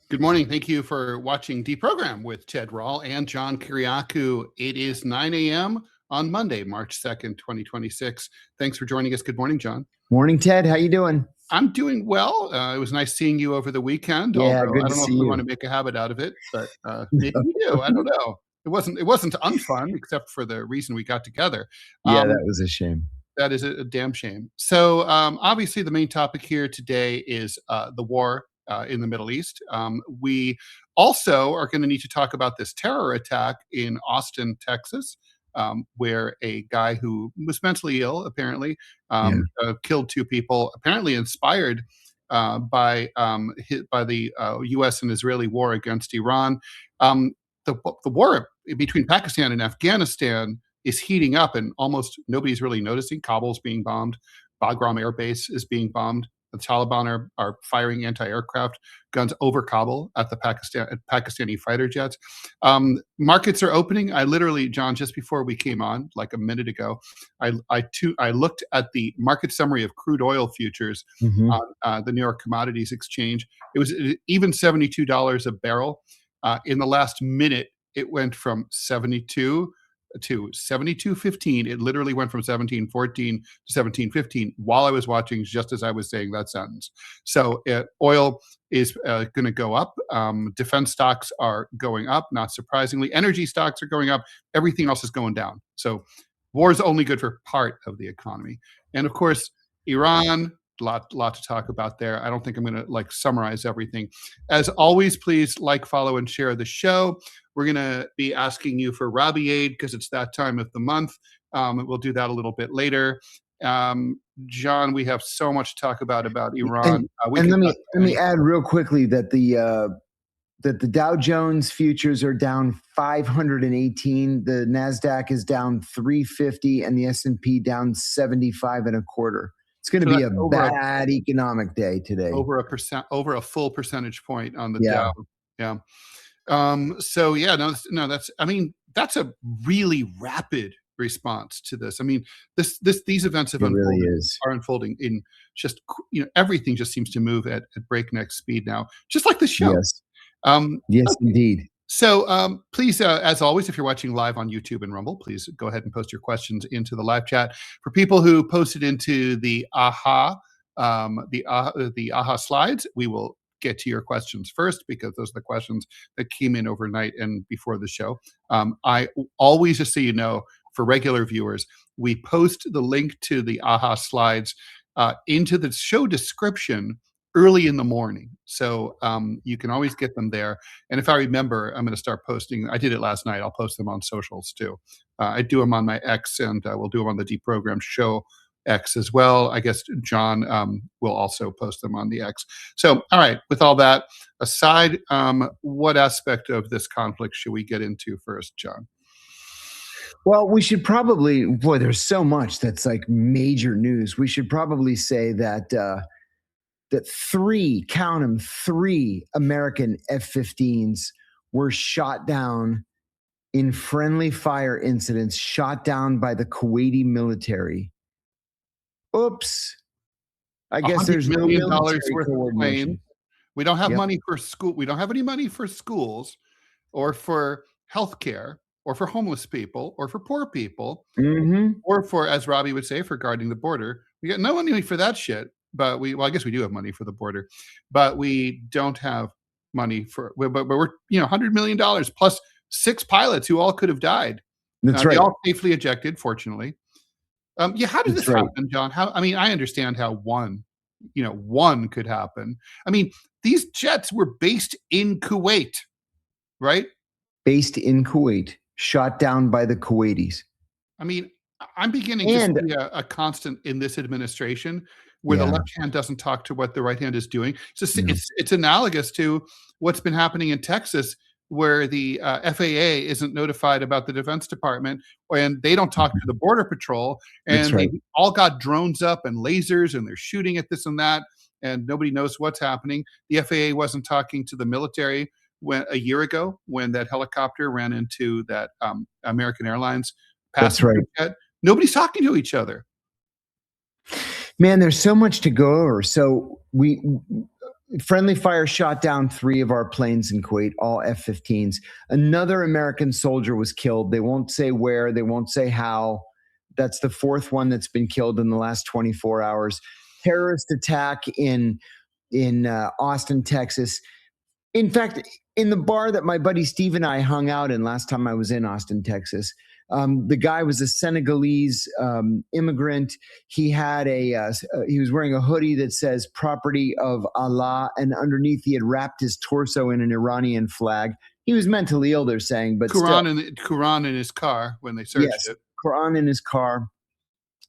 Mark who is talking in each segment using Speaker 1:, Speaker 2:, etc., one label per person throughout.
Speaker 1: Good morning. Thank you for watching DeProgram with Ted Rall and John Kiriakou. It is 9 a.m. on Monday, March 2nd, 2026. Thanks for joining us. Good morning, John.
Speaker 2: Morning, Ted. How you doing?
Speaker 1: I'm doing well. It was nice seeing you over the weekend.
Speaker 2: Yeah,
Speaker 1: although
Speaker 2: good
Speaker 1: I
Speaker 2: to
Speaker 1: don't know
Speaker 2: see
Speaker 1: if we
Speaker 2: you.
Speaker 1: want to make a habit out of it, but maybe we do. I don't know. It wasn't unfun, except for the reason we got together.
Speaker 2: Yeah, that was a shame.
Speaker 1: That is a damn shame. So obviously the main topic here today is the war in the Middle East. We also are going to need to talk about this terror attack in Austin, Texas, where a guy who was mentally ill, apparently, killed two people, apparently inspired by the U.S. and Israeli war against Iran. The war between Pakistan and Afghanistan is heating up, and almost nobody's really noticing. Kabul's being bombed. Bagram Air Base is being bombed. The Taliban are firing anti-aircraft guns over Kabul at the Pakistani fighter jets. Markets are opening. I literally, John, just before we came on, like a minute ago, I looked at the market summary of crude oil futures on the New York Commodities Exchange. It was even $72 a barrel. In the last minute, it went from 72 to 72.15. It literally went from 17.14 to 17.15 while I was watching, just as I was saying that sentence. So oil is going to go up. Defense stocks are going up, not surprisingly. Energy stocks are going up. Everything else is going down. So war is only good for part of the economy. And of course, Iran, lot to talk about there. I don't think I'm going to summarize everything. As always, please follow, and share the show. We're going to be asking you for Robbie aid because it's that time of the month. We'll do that a little bit later. John, we have so much to talk about Iran.
Speaker 2: And let me add real quickly that the Dow Jones futures are down 518. The NASDAQ is down 350, and the S&P down 75.25. It's going to be a bad economic day today.
Speaker 1: Over a full percentage point on the Dow. Yeah. That's a really rapid response to this. I mean, these events are unfolding in just, everything just seems to move at breakneck speed now, just like the show.
Speaker 2: Yes. Yes, indeed.
Speaker 1: So please, as always, if you're watching live on YouTube and Rumble, please go ahead and post your questions into the live chat. For people who posted into the AHA slides, we will get to your questions first because those are the questions that came in overnight and before the show. I always, just so you know, for regular viewers, we post the link to the AHA slides into the show description early in the morning. So you can always get them there. And if I remember, I'm going to start posting. I did it last night. I'll post them on socials too. I do them on my X, and we'll do them on the DeProgram show X as well. I guess John will also post them on the X. So, all right, with all that aside, what aspect of this conflict should we get into first, John?
Speaker 2: Well, we should probably, there's so much that's like major news. We should probably say that three American F-15s were shot down in friendly fire incidents, shot down by the Kuwaiti military. Oops. I guess there's no military coordination.
Speaker 1: We don't have money for school. We don't have any money for schools or for healthcare or for homeless people or for poor people or for, as Robbie would say, for guarding the border. We got no money for that shit. But I guess we do have money for the border, but we don't have money for. But we're $100 million plus 6 pilots who all could have died.
Speaker 2: That's right.
Speaker 1: They all safely ejected, fortunately. How did this happen, John? I understand how one could happen. I mean, these jets were based in Kuwait, right?
Speaker 2: Based in Kuwait, shot down by the Kuwaitis.
Speaker 1: I mean, I'm beginning to see a constant in this administration where the left hand doesn't talk to what the right hand is doing. It's analogous to what's been happening in Texas, where the FAA isn't notified about the Defense Department, and they don't talk to the Border Patrol, and they all got drones up and lasers, and they're shooting at this and that, and nobody knows what's happening. The FAA wasn't talking to the military a year ago when that helicopter ran into that American Airlines passenger jet. Nobody's talking to each other.
Speaker 2: Man, there's so much to go over. So Friendly fire shot down 3 of our planes in Kuwait, all F-15s. Another American soldier was killed. They won't say where, they won't say how. That's the 4th one that's been killed in the last 24 hours. Terrorist attack in Austin, Texas. In fact, in the bar that my buddy Steve and I hung out in last time I was in Austin, Texas, the guy was a Senegalese immigrant. He had he was wearing a hoodie that says "Property of Allah," and underneath he had wrapped his torso in an Iranian flag. He was mentally ill, they're saying, but
Speaker 1: Quran in his car when they searched it.
Speaker 2: Quran in his car.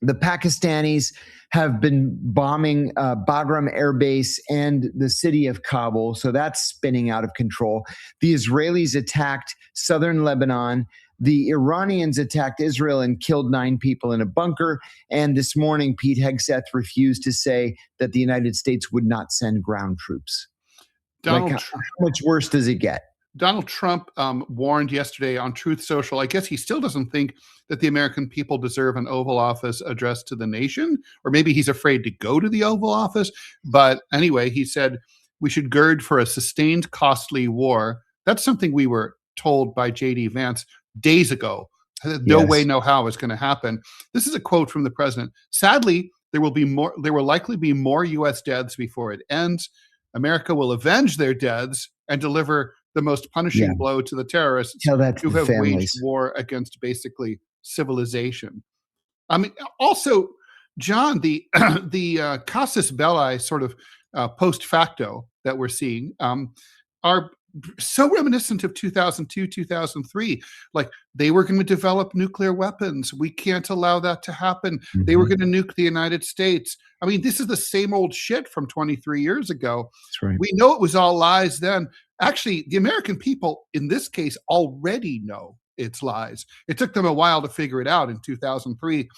Speaker 2: The Pakistanis have been bombing Bagram Air Base and the city of Kabul, so that's spinning out of control. The Israelis attacked southern Lebanon. The Iranians attacked Israel and killed 9 people in a bunker. And this morning, Pete Hegseth refused to say that the United States would not send ground troops. How much worse does it get?
Speaker 1: Donald Trump warned yesterday on Truth Social, I guess he still doesn't think that the American people deserve an Oval Office address to the nation, or maybe he's afraid to go to the Oval Office. But anyway, he said we should gird for a sustained, costly war. That's something we were told by J.D. Vance days ago. No way, no how it's going to happen. This is a quote from the president. Sadly, there will likely be more U.S. deaths before it ends. America will avenge their deaths and deliver the most punishing blow to the terrorists who have waged war against basically civilization. I mean, also, John, the casus belli sort of post facto that we're seeing are so reminiscent of 2002, 2003. Like, they were going to develop nuclear weapons. We can't allow that to happen. Mm-hmm. They were going to nuke the United States. I mean, this is the same old shit from 23 years ago.
Speaker 2: That's right. We
Speaker 1: know it was all lies then. Actually, the American people, in this case, already know it's lies. It took them a while to figure it out in 2003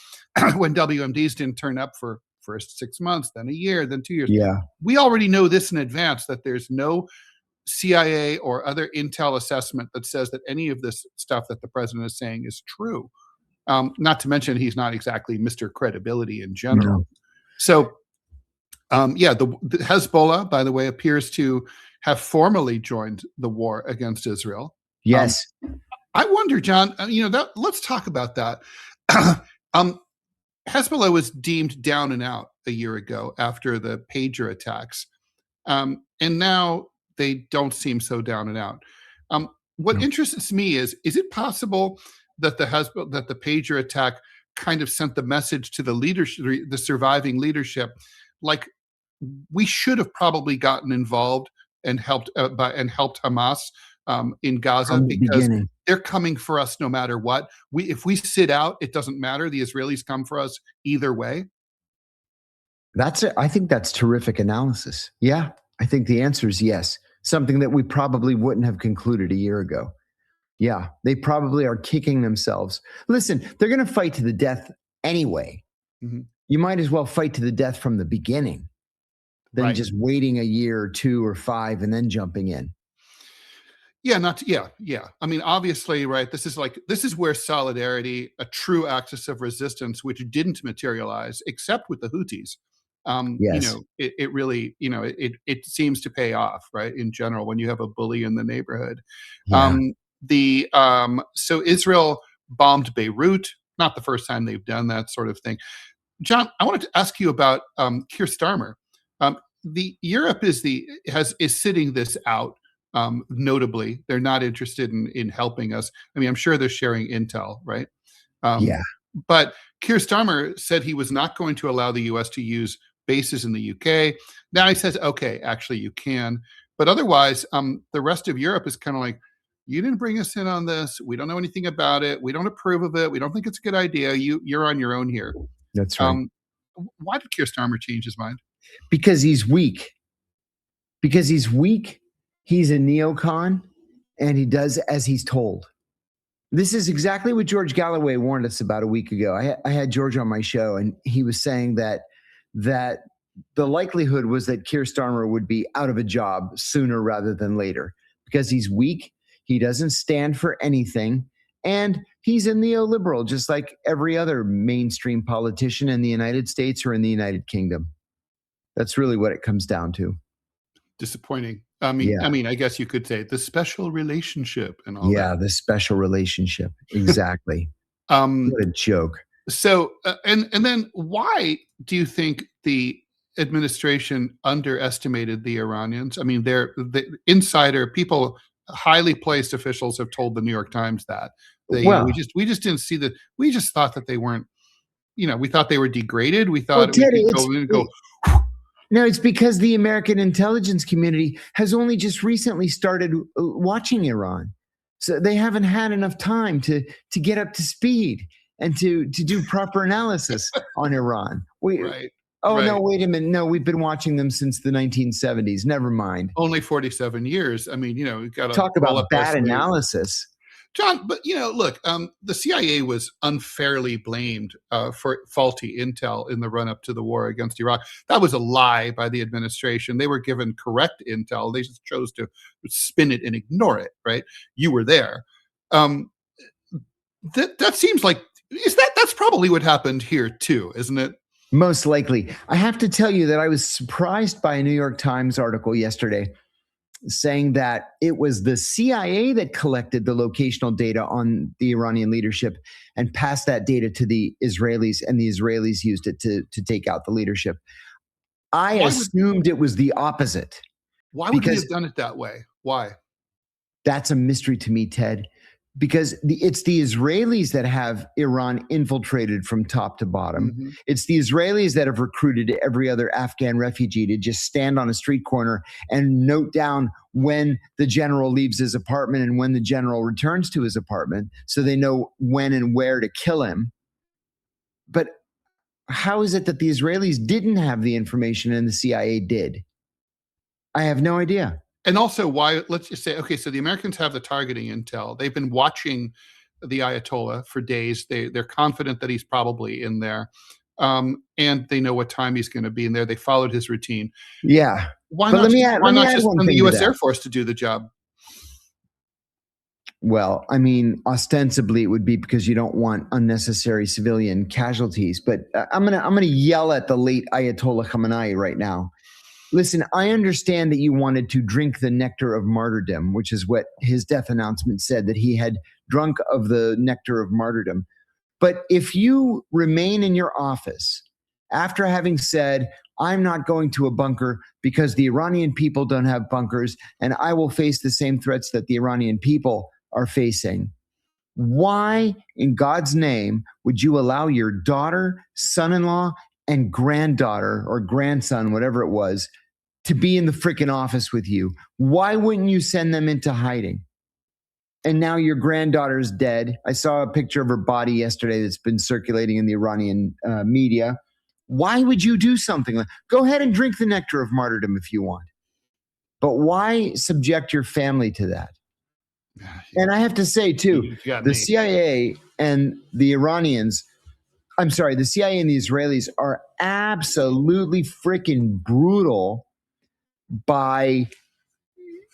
Speaker 1: when WMDs didn't turn up for first 6 months, then a year, then 2 years.
Speaker 2: Yeah.
Speaker 1: We already know this in advance, that there's no CIA or other intel assessment that says that any of this stuff that the president is saying is true. Not to mention he's not exactly Mr. Credibility in general. No. So, the Hezbollah, by the way, appears to have formally joined the war against Israel.
Speaker 2: Yes.
Speaker 1: I wonder, John, let's talk about that. Hezbollah was deemed down and out a year ago after the pager attacks. And now they don't seem so down and out. What interests me is it possible that the pager attack kind of sent the message to the leadership, the surviving leadership, like we should have probably gotten involved and helped Hamas in Gaza because they're coming for us no matter what. If we sit out, it doesn't matter. The Israelis come for us either way.
Speaker 2: I think that's terrific analysis. Yeah, I think the answer is yes. Something that we probably wouldn't have concluded a year ago. Yeah, they probably are kicking themselves. Listen, they're going to fight to the death anyway. Mm-hmm. You might as well fight to the death from the beginning than just waiting a year or 2 or 5 and then jumping in.
Speaker 1: Yeah, yeah. I mean, obviously, right. This is where solidarity, a true axis of resistance, which didn't materialize except with the Houthis.
Speaker 2: Yes.
Speaker 1: It really, it seems to pay off, right? In general, when you have a bully in the neighborhood.
Speaker 2: Yeah.
Speaker 1: So Israel bombed Beirut. Not the first time they've done that sort of thing. John, I wanted to ask you about Keir Starmer. Europe is sitting this out. Notably, they're not interested in helping us. I mean, I'm sure they're sharing intel, right?
Speaker 2: Yeah.
Speaker 1: But Keir Starmer said he was not going to allow the U.S. to use bases in the UK. Now he says, okay, actually you can. But otherwise, the rest of Europe is kind of like, you didn't bring us in on this. We don't know anything about it. We don't approve of it. We don't think it's a good idea. You're on your own here.
Speaker 2: That's right.
Speaker 1: Why did Keir Starmer change his mind?
Speaker 2: Because he's weak. He's a neocon, and he does as he's told. This is exactly what George Galloway warned us about a week ago. I had George on my show, and he was saying that the likelihood was that Keir Starmer would be out of a job sooner rather than later because he's weak, he doesn't stand for anything, and he's a neoliberal, just like every other mainstream politician in the United States or in the United Kingdom. That's really what it comes down to.
Speaker 1: Disappointing.
Speaker 2: Yeah.
Speaker 1: I guess you could say the special relationship and all
Speaker 2: Yeah,
Speaker 1: that.
Speaker 2: the special relationship. Exactly.
Speaker 1: Um,
Speaker 2: What a joke.
Speaker 1: so, and then why do you think the administration underestimated the Iranians? I mean, the insider people, highly placed officials have told the New York Times that
Speaker 2: Well,
Speaker 1: we just didn't see that. We just thought that they weren't. We thought they were degraded. We
Speaker 2: well,
Speaker 1: thought we
Speaker 2: Ted,
Speaker 1: could go in and go.
Speaker 2: no, it's because the American intelligence community has only just recently started watching Iran. So they haven't had enough time to get up to speed and to do proper analysis on Iran.
Speaker 1: Right.
Speaker 2: Oh,
Speaker 1: right.
Speaker 2: no, wait a minute. No, we've been watching them since the 1970s. Never mind.
Speaker 1: Only 47 years. I mean, we've got to
Speaker 2: Talk about bad analysis.
Speaker 1: John, but look, the CIA was unfairly blamed for faulty intel in the run-up to the war against Iraq. That was a lie by the administration. They were given correct intel. They just chose to spin it and ignore it. Right? You were there. That seems like that's probably what happened here too, isn't it?
Speaker 2: Most likely. I have to tell you that I was surprised by a New York Times article yesterday saying that it was the CIA that collected the locational data on the Iranian leadership and passed that data to the Israelis, and the Israelis used it to take out the leadership. I assumed it was the opposite.
Speaker 1: Why would they have done it that way? Why?
Speaker 2: That's a mystery to me, Ted, because it's the Israelis that have Iran infiltrated from top to bottom. Mm-hmm. It's the Israelis that have recruited every other Afghan refugee to just stand on a street corner and note down when the general leaves his apartment and when the general returns to his apartment, so they know when and where to kill him. But how is it that the Israelis didn't have the information and the CIA did? I have no idea.
Speaker 1: And also, why? Let's just say, okay, so the Americans have the targeting intel. They've been watching the Ayatollah for days. They're confident that he's probably in there, and they know what time he's going to be in there. They followed his routine.
Speaker 2: Yeah.
Speaker 1: Why not just send the U.S. Air Force to do the job?
Speaker 2: Well, I mean, ostensibly it would be because you don't want unnecessary civilian casualties. But I'm gonna yell at the late Ayatollah Khamenei right now. Listen, I understand that you wanted to drink the nectar of martyrdom, which is what his death announcement said, that he had drunk of the nectar of martyrdom. But if you remain in your office after having said, I'm not going to a bunker because the Iranian people don't have bunkers and I will face the same threats that the Iranian people are facing, why in God's name would you allow your daughter, son-in-law, and granddaughter or grandson, whatever it was, to be in the freaking office with you? Why wouldn't you send them into hiding? And now your granddaughter's dead. I saw a picture of her body yesterday that's been circulating in the Iranian media. Why would you do something like that? Go ahead and drink the nectar of martyrdom if you want. But why subject your family to that? And I have to say, too, the CIA and the Iranians, the CIA and the Israelis are absolutely freaking brutal by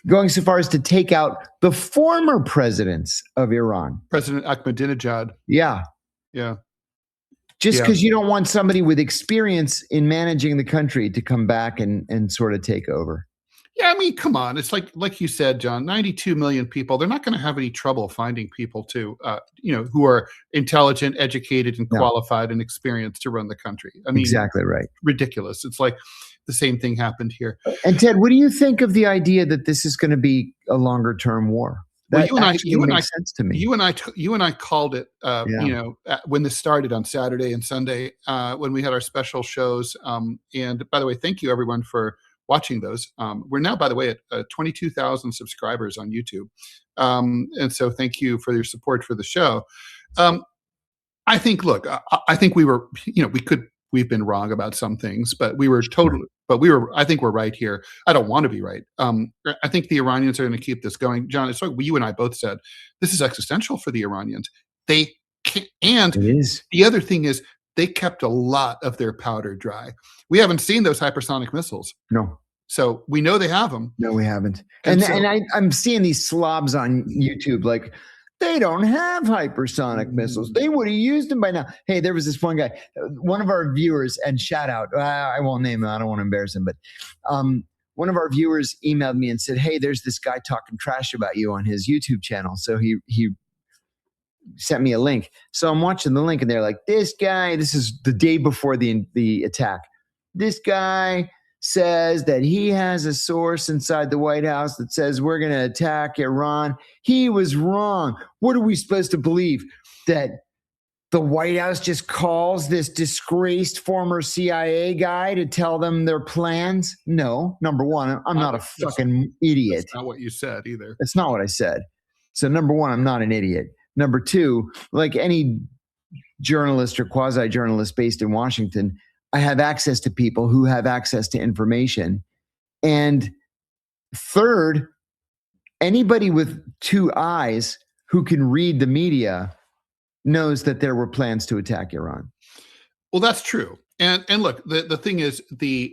Speaker 2: going so far as to take out the former presidents of Iran.
Speaker 1: President Ahmadinejad.
Speaker 2: Yeah.
Speaker 1: Yeah.
Speaker 2: Just because you don't want somebody with experience in managing the country to come back and sort of take over.
Speaker 1: Yeah, I mean, come on. It's like you said, John, 92 million people. They're not going to have any trouble finding people who are intelligent, educated, and qualified and experienced to run the country. I mean,
Speaker 2: exactly right.
Speaker 1: Ridiculous. It's like the same thing happened here.
Speaker 2: And Ted, what do you think of the idea that this is going to be a longer term war? That makes sense to me.
Speaker 1: You and I called it. When this started on Saturday and Sunday, when we had our special shows. And by the way, thank you everyone for watching those. We're now, by the way, at 22,000 subscribers on YouTube. And so thank you for your support for the show. I think, look, I think we were, we've been wrong about some things, but I think we're right here. I don't want to be right. I think the Iranians are going to keep this going. John, it's like you and I both said, this is existential for the Iranians. They can't, and
Speaker 2: it is.
Speaker 1: The other thing is, they kept a lot of their powder dry. We haven't seen those hypersonic missiles.
Speaker 2: No.
Speaker 1: So we know they have them.
Speaker 2: No, we haven't. And I'm seeing these slobs on YouTube like, they don't have hypersonic missiles. They would have used them by now. Hey, there was this one guy, one of our viewers, and shout out, I won't name him, I don't want to embarrass him, but one of our viewers emailed me and said, "Hey, there's this guy talking trash about you on his YouTube channel." So he sent me a link. So I'm watching the link, and they're like, "This guy." This is the day before the attack. "This guy says that he has a source inside the White House that says we're going to attack Iran. He was wrong. What are we supposed to believe? That the White House just calls this disgraced former CIA guy to tell them their plans?" No, number one, I'm not a fucking idiot.
Speaker 1: That's not what you said either.
Speaker 2: That's not what I said. So number one, I'm not an idiot. Number two, like any journalist or quasi-journalist based in Washington, I have access to people who have access to information. And third, anybody with two eyes who can read the media knows that there were plans to attack Iran.
Speaker 1: Well, that's true. And look, the thing is,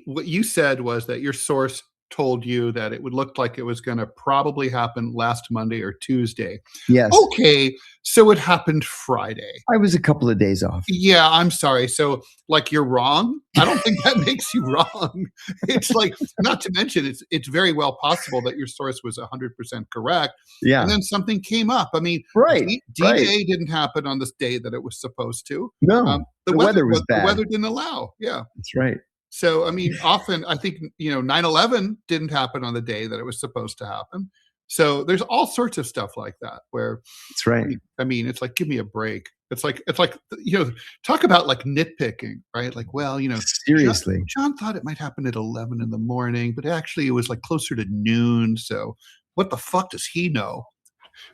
Speaker 1: what you said was that your source told you that it would look like it was going to probably happen last Monday or Tuesday.
Speaker 2: Yes.
Speaker 1: Okay, so it happened Friday.
Speaker 2: I was a couple of days off.
Speaker 1: Yeah, I'm sorry. So, like, you're wrong. I don't think that makes you wrong. It's like, not to mention, it's very well possible that your source was 100% correct.
Speaker 2: Yeah.
Speaker 1: And then something came up. I mean,
Speaker 2: right.
Speaker 1: D-Day didn't happen on this day that it was supposed to.
Speaker 2: No, the weather was bad.
Speaker 1: The weather didn't allow. Yeah.
Speaker 2: That's right.
Speaker 1: So, I mean, often I think, 9/11 didn't happen on the day that it was supposed to happen. So there's all sorts of stuff like that where,
Speaker 2: that's right.
Speaker 1: I mean, it's like, give me a break. It's like, talk about like nitpicking, right? Like, well,
Speaker 2: seriously,
Speaker 1: John thought it might happen at 11 in the morning, but actually it was like closer to noon. So what the fuck does he know?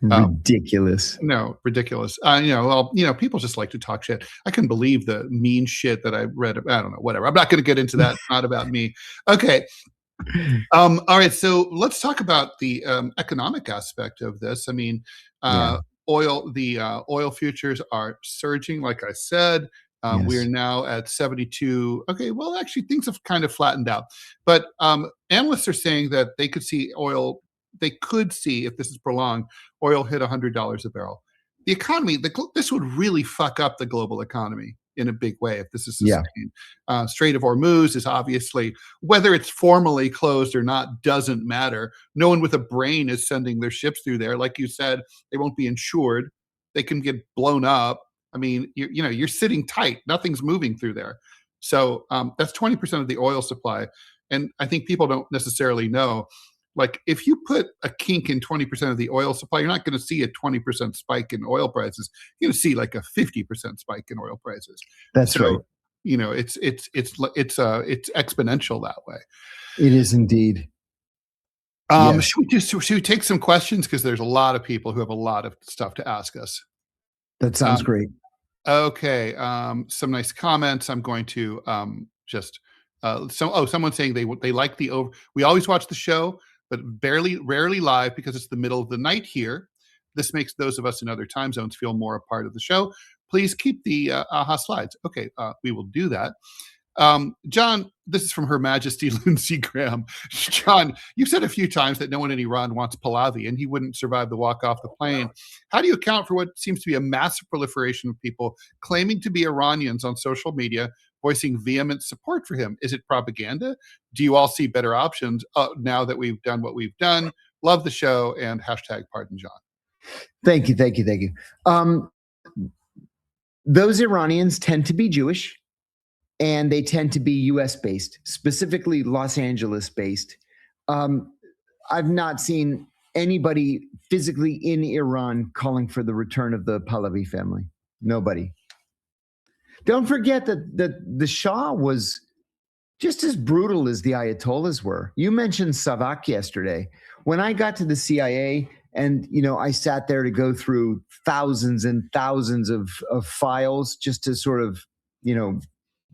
Speaker 2: Ridiculous.
Speaker 1: No, ridiculous. People just like to talk shit. I couldn't believe the mean shit that I read. I don't know, whatever. I'm not going to get into that. It's not about me. Okay. All right. So let's talk about the economic aspect of this. I mean, oil futures are surging. Like I said,
Speaker 2: Yes.
Speaker 1: we are now at 72. Okay. Well, actually things have kind of flattened out, but analysts are saying that they could see, if this is prolonged, oil hit $100 a barrel. The economy, this would really fuck up the global economy in a big way if this is sustained. Strait of Hormuz is obviously, whether it's formally closed or not, doesn't matter. No one with a brain is sending their ships through there. Like you said, they won't be insured. They can get blown up. I mean, you're sitting tight. Nothing's moving through there. So that's 20% of the oil supply. And I think people don't necessarily know. Like, if you put a kink in 20% of the oil supply, you're not going to see a 20% spike in oil prices. You're going to see like a 50% spike in oil prices.
Speaker 2: That's right.
Speaker 1: It's exponential that way.
Speaker 2: It is indeed.
Speaker 1: Yes. Should we take some questions, because there's a lot of people who have a lot of stuff to ask us.
Speaker 2: That sounds great.
Speaker 1: Okay. Some nice comments. I'm going to someone saying they like the over. We always watch the show, but rarely live because it's the middle of the night here. This makes those of us in other time zones feel more a part of the show. Please keep the AHA slides. Okay, we will do that. John, this is from Her Majesty Lindsey Graham. John, you've said a few times that no one in Iran wants Pahlavi and he wouldn't survive the walk off the plane. How do you account for what seems to be a massive proliferation of people claiming to be Iranians on social media, voicing vehement support for him? Is it propaganda? Do you all see better options now that we've done what we've done? Love the show, and #pardon John.
Speaker 2: Thank you. Those Iranians tend to be Jewish, and they tend to be US based, specifically Los Angeles based. I've not seen anybody physically in Iran calling for the return of the Pahlavi family. Nobody. Don't forget that the Shah was just as brutal as the Ayatollahs were. You mentioned Savak yesterday. When I got to the CIA, and I sat there to go through thousands and thousands of files just to sort of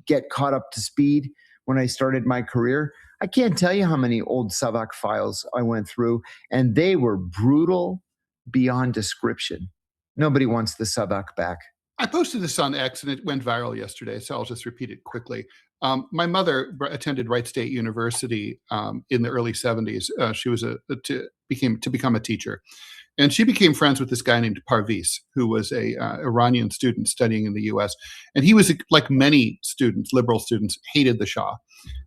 Speaker 2: get caught up to speed when I started my career. I can't tell you how many old Savak files I went through, and they were brutal beyond description. Nobody wants the Savak back.
Speaker 1: I posted this on X and it went viral yesterday, so I'll just repeat it quickly. My mother attended Wright State University in the early 70s. She was to become a teacher. And she became friends with this guy named Parviz, who was a Iranian student studying in the U.S. And he was, like many students, liberal students, hated the Shah.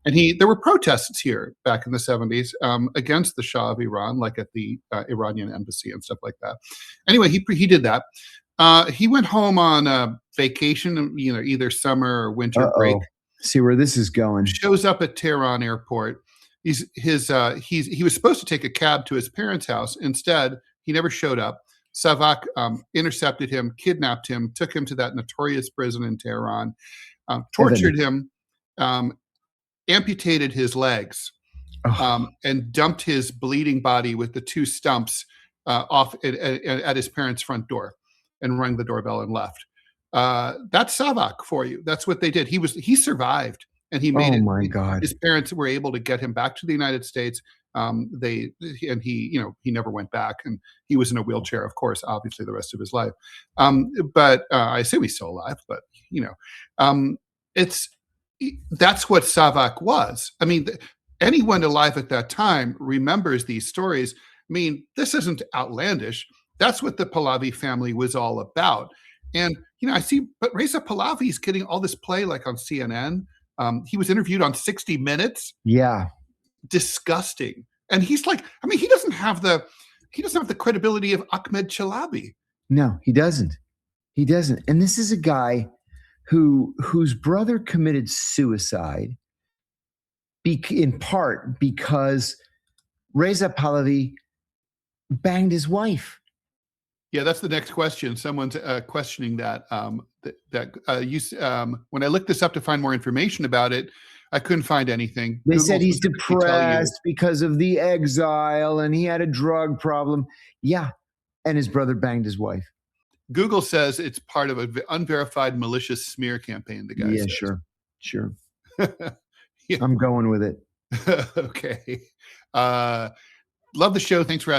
Speaker 1: And there were protests here back in the 70s against the Shah of Iran, like at the Iranian embassy and stuff like that. Anyway, he did that. He went home on vacation, either summer or winter break.
Speaker 2: See where this is going.
Speaker 1: Shows up at Tehran airport. He was supposed to take a cab to his parents' house. Instead, he never showed up. Savak intercepted him, kidnapped him, took him to that notorious prison in Tehran, tortured him, amputated his legs, and dumped his bleeding body with the two stumps off at his parents' front door, and rang the doorbell and left. That's Savak for you. That's what they did. He survived, and he made it.
Speaker 2: Oh my God!
Speaker 1: His parents were able to get him back to the United States. He never went back, and he was in a wheelchair, of course, obviously the rest of his life. But I assume he's still alive. But that's what Savak was. I mean, anyone alive at that time remembers these stories. I mean, this isn't outlandish. That's what the Pahlavi family was all about. And I see, but Reza Pahlavi is getting all this play, like on CNN. He was interviewed on 60 Minutes.
Speaker 2: Yeah.
Speaker 1: Disgusting. And he's like, I mean, he doesn't have the credibility of Ahmed Chalabi.
Speaker 2: No, he doesn't. He doesn't. And this is a guy whose brother committed suicide in part because Reza Pahlavi banged his wife.
Speaker 1: Yeah, that's the next question. Someone's questioning that. When I looked this up to find more information about it, I couldn't find anything.
Speaker 2: They said he's depressed because of the exile and he had a drug problem. Yeah. And his brother banged his wife.
Speaker 1: Google says it's part of an unverified malicious smear campaign, the guy says.
Speaker 2: Sure.
Speaker 1: Yeah.
Speaker 2: I'm going with it.
Speaker 1: Okay. Love the show. Thanks for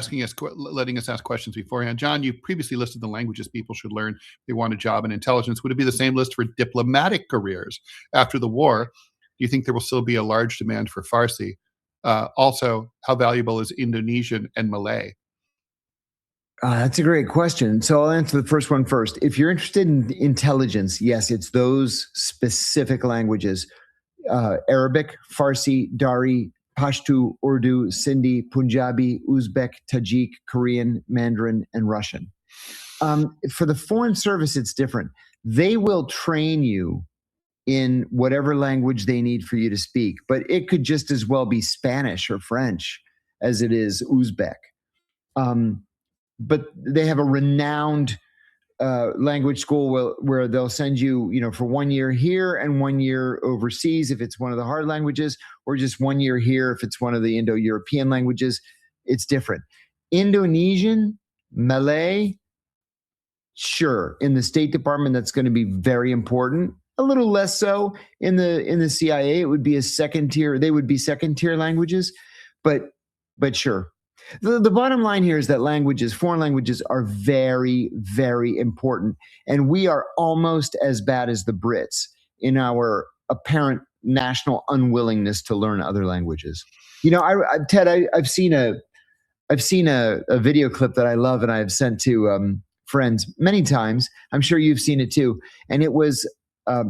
Speaker 1: letting us ask questions beforehand. John, you previously listed the languages people should learn if they want a job in intelligence. Would it be the same list for diplomatic careers after the war? Do you think there will still be a large demand for Farsi? Also, how valuable is Indonesian and Malay?
Speaker 2: That's a great question. So I'll answer the first one first. If you're interested in intelligence, yes, it's those specific languages. Arabic, Farsi, Dari, Pashto, Urdu, Sindhi, Punjabi, Uzbek, Tajik, Korean, Mandarin, and Russian. For the Foreign Service, it's different. They will train you in whatever language they need for you to speak, but it could just as well be Spanish or French as it is Uzbek. But they have a renowned language school where they'll send you, for 1 year here and 1 year overseas if it's one of the hard languages, or just 1 year here if it's one of the Indo-European languages. It's different. Indonesian, Malay, sure. In the State Department, that's going to be very important. A little less so in the CIA. It would be a second tier. They would be second tier languages, but sure. The bottom line here is that foreign languages are very, very important. And we are almost as bad as the Brits in our apparent national unwillingness to learn other languages. Ted, I've seen a video clip that I love and I've sent to friends many times. I'm sure you've seen it too. And it was a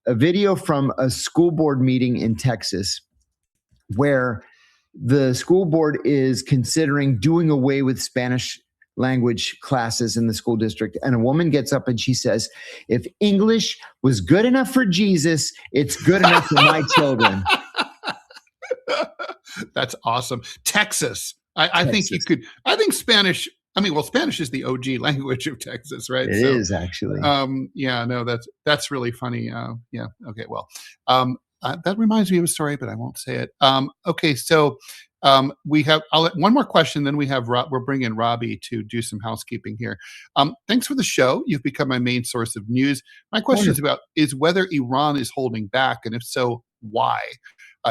Speaker 2: video from a school board meeting in Texas where the school board is considering doing away with Spanish language classes in the school district. And a woman gets up and she says, if English was good enough for Jesus, it's good enough for my children.
Speaker 1: That's awesome. Texas. I think you could, I think Spanish, Spanish is the OG language of Texas, right?
Speaker 2: It is actually.
Speaker 1: That's really funny. Okay. Well, that reminds me of a story, but I won't say it. Okay, so we have one more question, then we have we'll bring in Robbie to do some housekeeping here. Thanks for the show. You've become my main source of news. My question is whether Iran is holding back, and if so, why?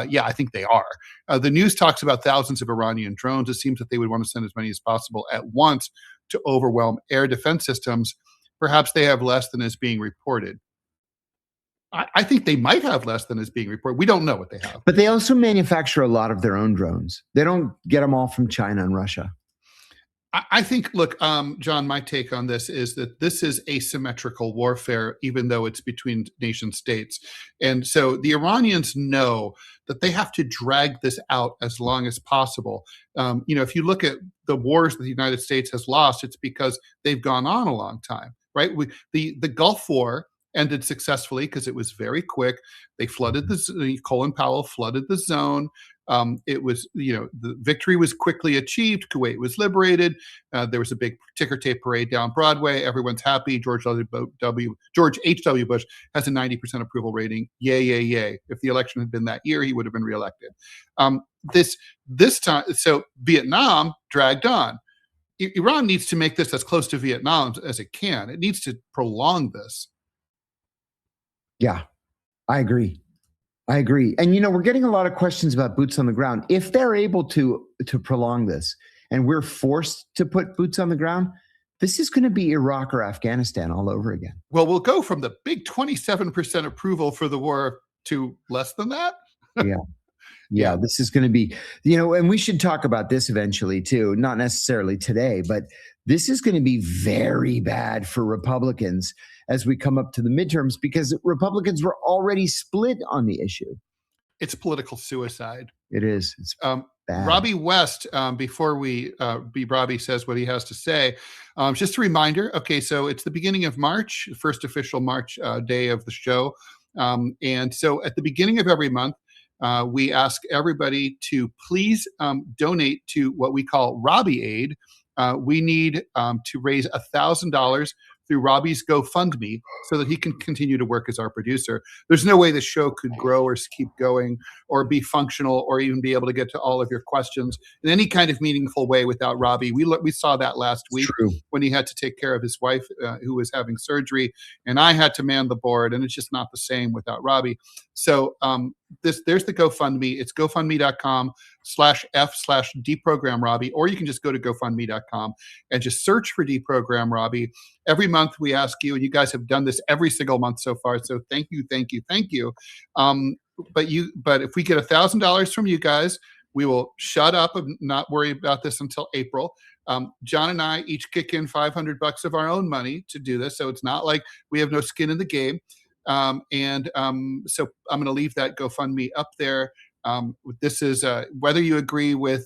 Speaker 1: Yeah, I think they are. The news talks about thousands of Iranian drones. It seems that they would want to send as many as possible at once to overwhelm air defense systems. Perhaps they have less than is being reported. I think they might have less than is being reported. We don't know what they have.
Speaker 2: But they also manufacture a lot of their own drones. They don't get them all from China and Russia.
Speaker 1: I think, look, John, my take on this is that this is asymmetrical warfare, even though it's between nation states. And so the Iranians know that they have to drag this out as long as possible. If you look at the wars that the United States has lost, it's because they've gone on a long time, right? The Gulf War ended successfully because it was very quick. They flooded Colin Powell flooded the zone. It was, the victory was quickly achieved. Kuwait was liberated. There was a big ticker tape parade down Broadway. Everyone's happy. George H.W. Bush has a 90% approval rating. Yay, yay, yay. If the election had been that year, he would have been reelected. This time, so Vietnam dragged on. Iran needs to make this as close to Vietnam as it can. It needs to prolong this.
Speaker 2: Yeah, I agree. And, we're getting a lot of questions about boots on the ground. If they're able to prolong this and we're forced to put boots on the ground, this is going to be Iraq or Afghanistan all over again.
Speaker 1: Well, we'll go from the big 27% approval for the war to less than that.
Speaker 2: Yeah, this is going to be, and we should talk about this eventually too, not necessarily today, but this is going to be very bad for Republicans as we come up to the midterms, because Republicans were already split on the issue.
Speaker 1: It's political suicide.
Speaker 2: It is. It's bad.
Speaker 1: Robbie West, before Robbie says what he has to say, just a reminder. Okay, so it's the beginning of March, first official March day of the show. And so at the beginning of every month, we ask everybody to please donate to what we call Robbie Aid. We need to raise $1,000 through Robbie's GoFundMe so that he can continue to work as our producer. There's no way the show could grow or keep going or be functional or even be able to get to all of your questions in any kind of meaningful way without Robbie. We saw that last week when he had to take care of his wife who was having surgery, and I had to man the board, and it's just not the same without Robbie. So there's the GoFundMe. It's GoFundMe.com/F/DeProgram Robbie, or you can just go to GoFundMe.com and just search for DeProgram Robbie. Every month we ask you, and you guys have done this every single month so far. So thank you. But if we get $1,000 from you guys, we will shut up and not worry about this until April. John and I each kick in $500 of our own money to do this. So it's not like we have no skin in the game. So I'm going to leave that GoFundMe up there. This is whether you agree with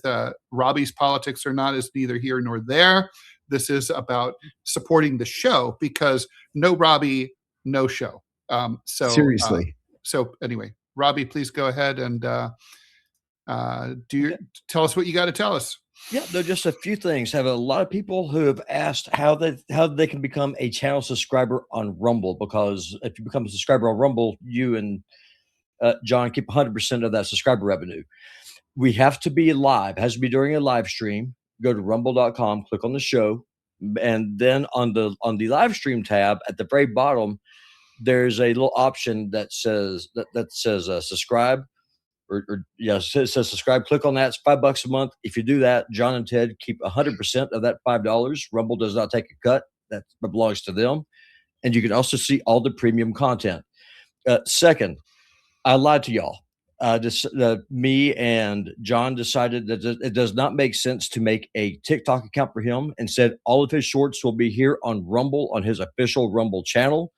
Speaker 1: Robbie's politics or not is neither here nor there. This is about supporting the show, because no Robbie, no show.
Speaker 2: Seriously.
Speaker 1: So anyway, Robbie, please go ahead and tell us what you got to tell us.
Speaker 3: Yeah, there are just a few things. Have a lot of people who have asked how they can become a channel subscriber on Rumble, because if you become a subscriber on Rumble, you and John keep 100% of that subscriber revenue. We have to be live. It has to be during a live stream. Go to rumble.com, click on the show, and then on the live stream tab at the very bottom, there's a little option that says subscribe. It says subscribe. Click on that. It's $5 a month. If you do that, John and Ted keep 100% of that $5. Rumble does not take a cut. That belongs to them. And you can also see all the premium content. Second, I lied to y'all. Me and John decided that it does not make sense to make a TikTok account for him, and said all of his shorts will be here on Rumble, on his official Rumble channel.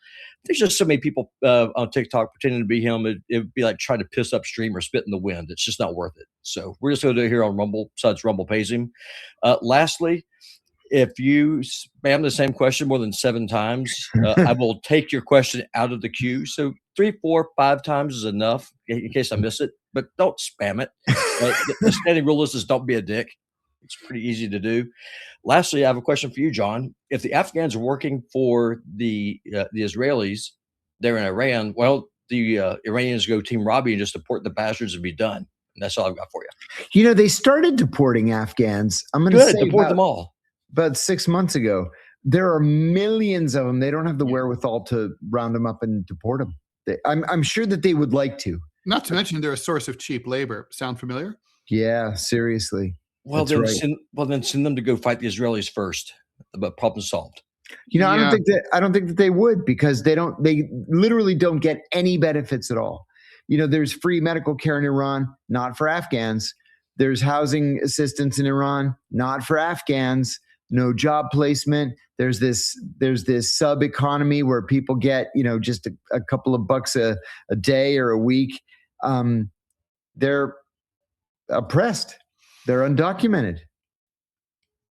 Speaker 3: There's just so many people on TikTok pretending to be him. It would be like trying to piss upstream or spit in the wind. It's just not worth it. So we're just going to do it here on Rumble, besides Rumble pays him. Lastly, if you spam the same question more than 7 times, I will take your question out of the queue. So 3, 4, 5 times is enough in case I miss it, but don't spam it. The standing rule is don't be a dick. It's pretty easy to do. Lastly, I have a question for you, John. If the Afghans are working for the Israelis, they're in Iran. Well, the Iranians go Team Robbie and just deport the bastards and be done. And that's all I've got for you.
Speaker 2: They started deporting Afghans. I'm going to say
Speaker 3: deport them all.
Speaker 2: About 6 months ago. There are millions of them. They don't have the wherewithal to round them up and deport them. I'm sure that they would like to.
Speaker 1: Not to mention they're a source of cheap labor. Sound familiar?
Speaker 2: Yeah, seriously.
Speaker 3: Well, then send them to go fight the Israelis first. But problem solved.
Speaker 1: Yeah,
Speaker 2: I don't think that they would, because they literally don't get any benefits at all. There's free medical care in Iran, not for Afghans. There's housing assistance in Iran, not for Afghans. No job placement. There's this sub economy where people get, just a couple of bucks a day or a week. They're oppressed. They're undocumented.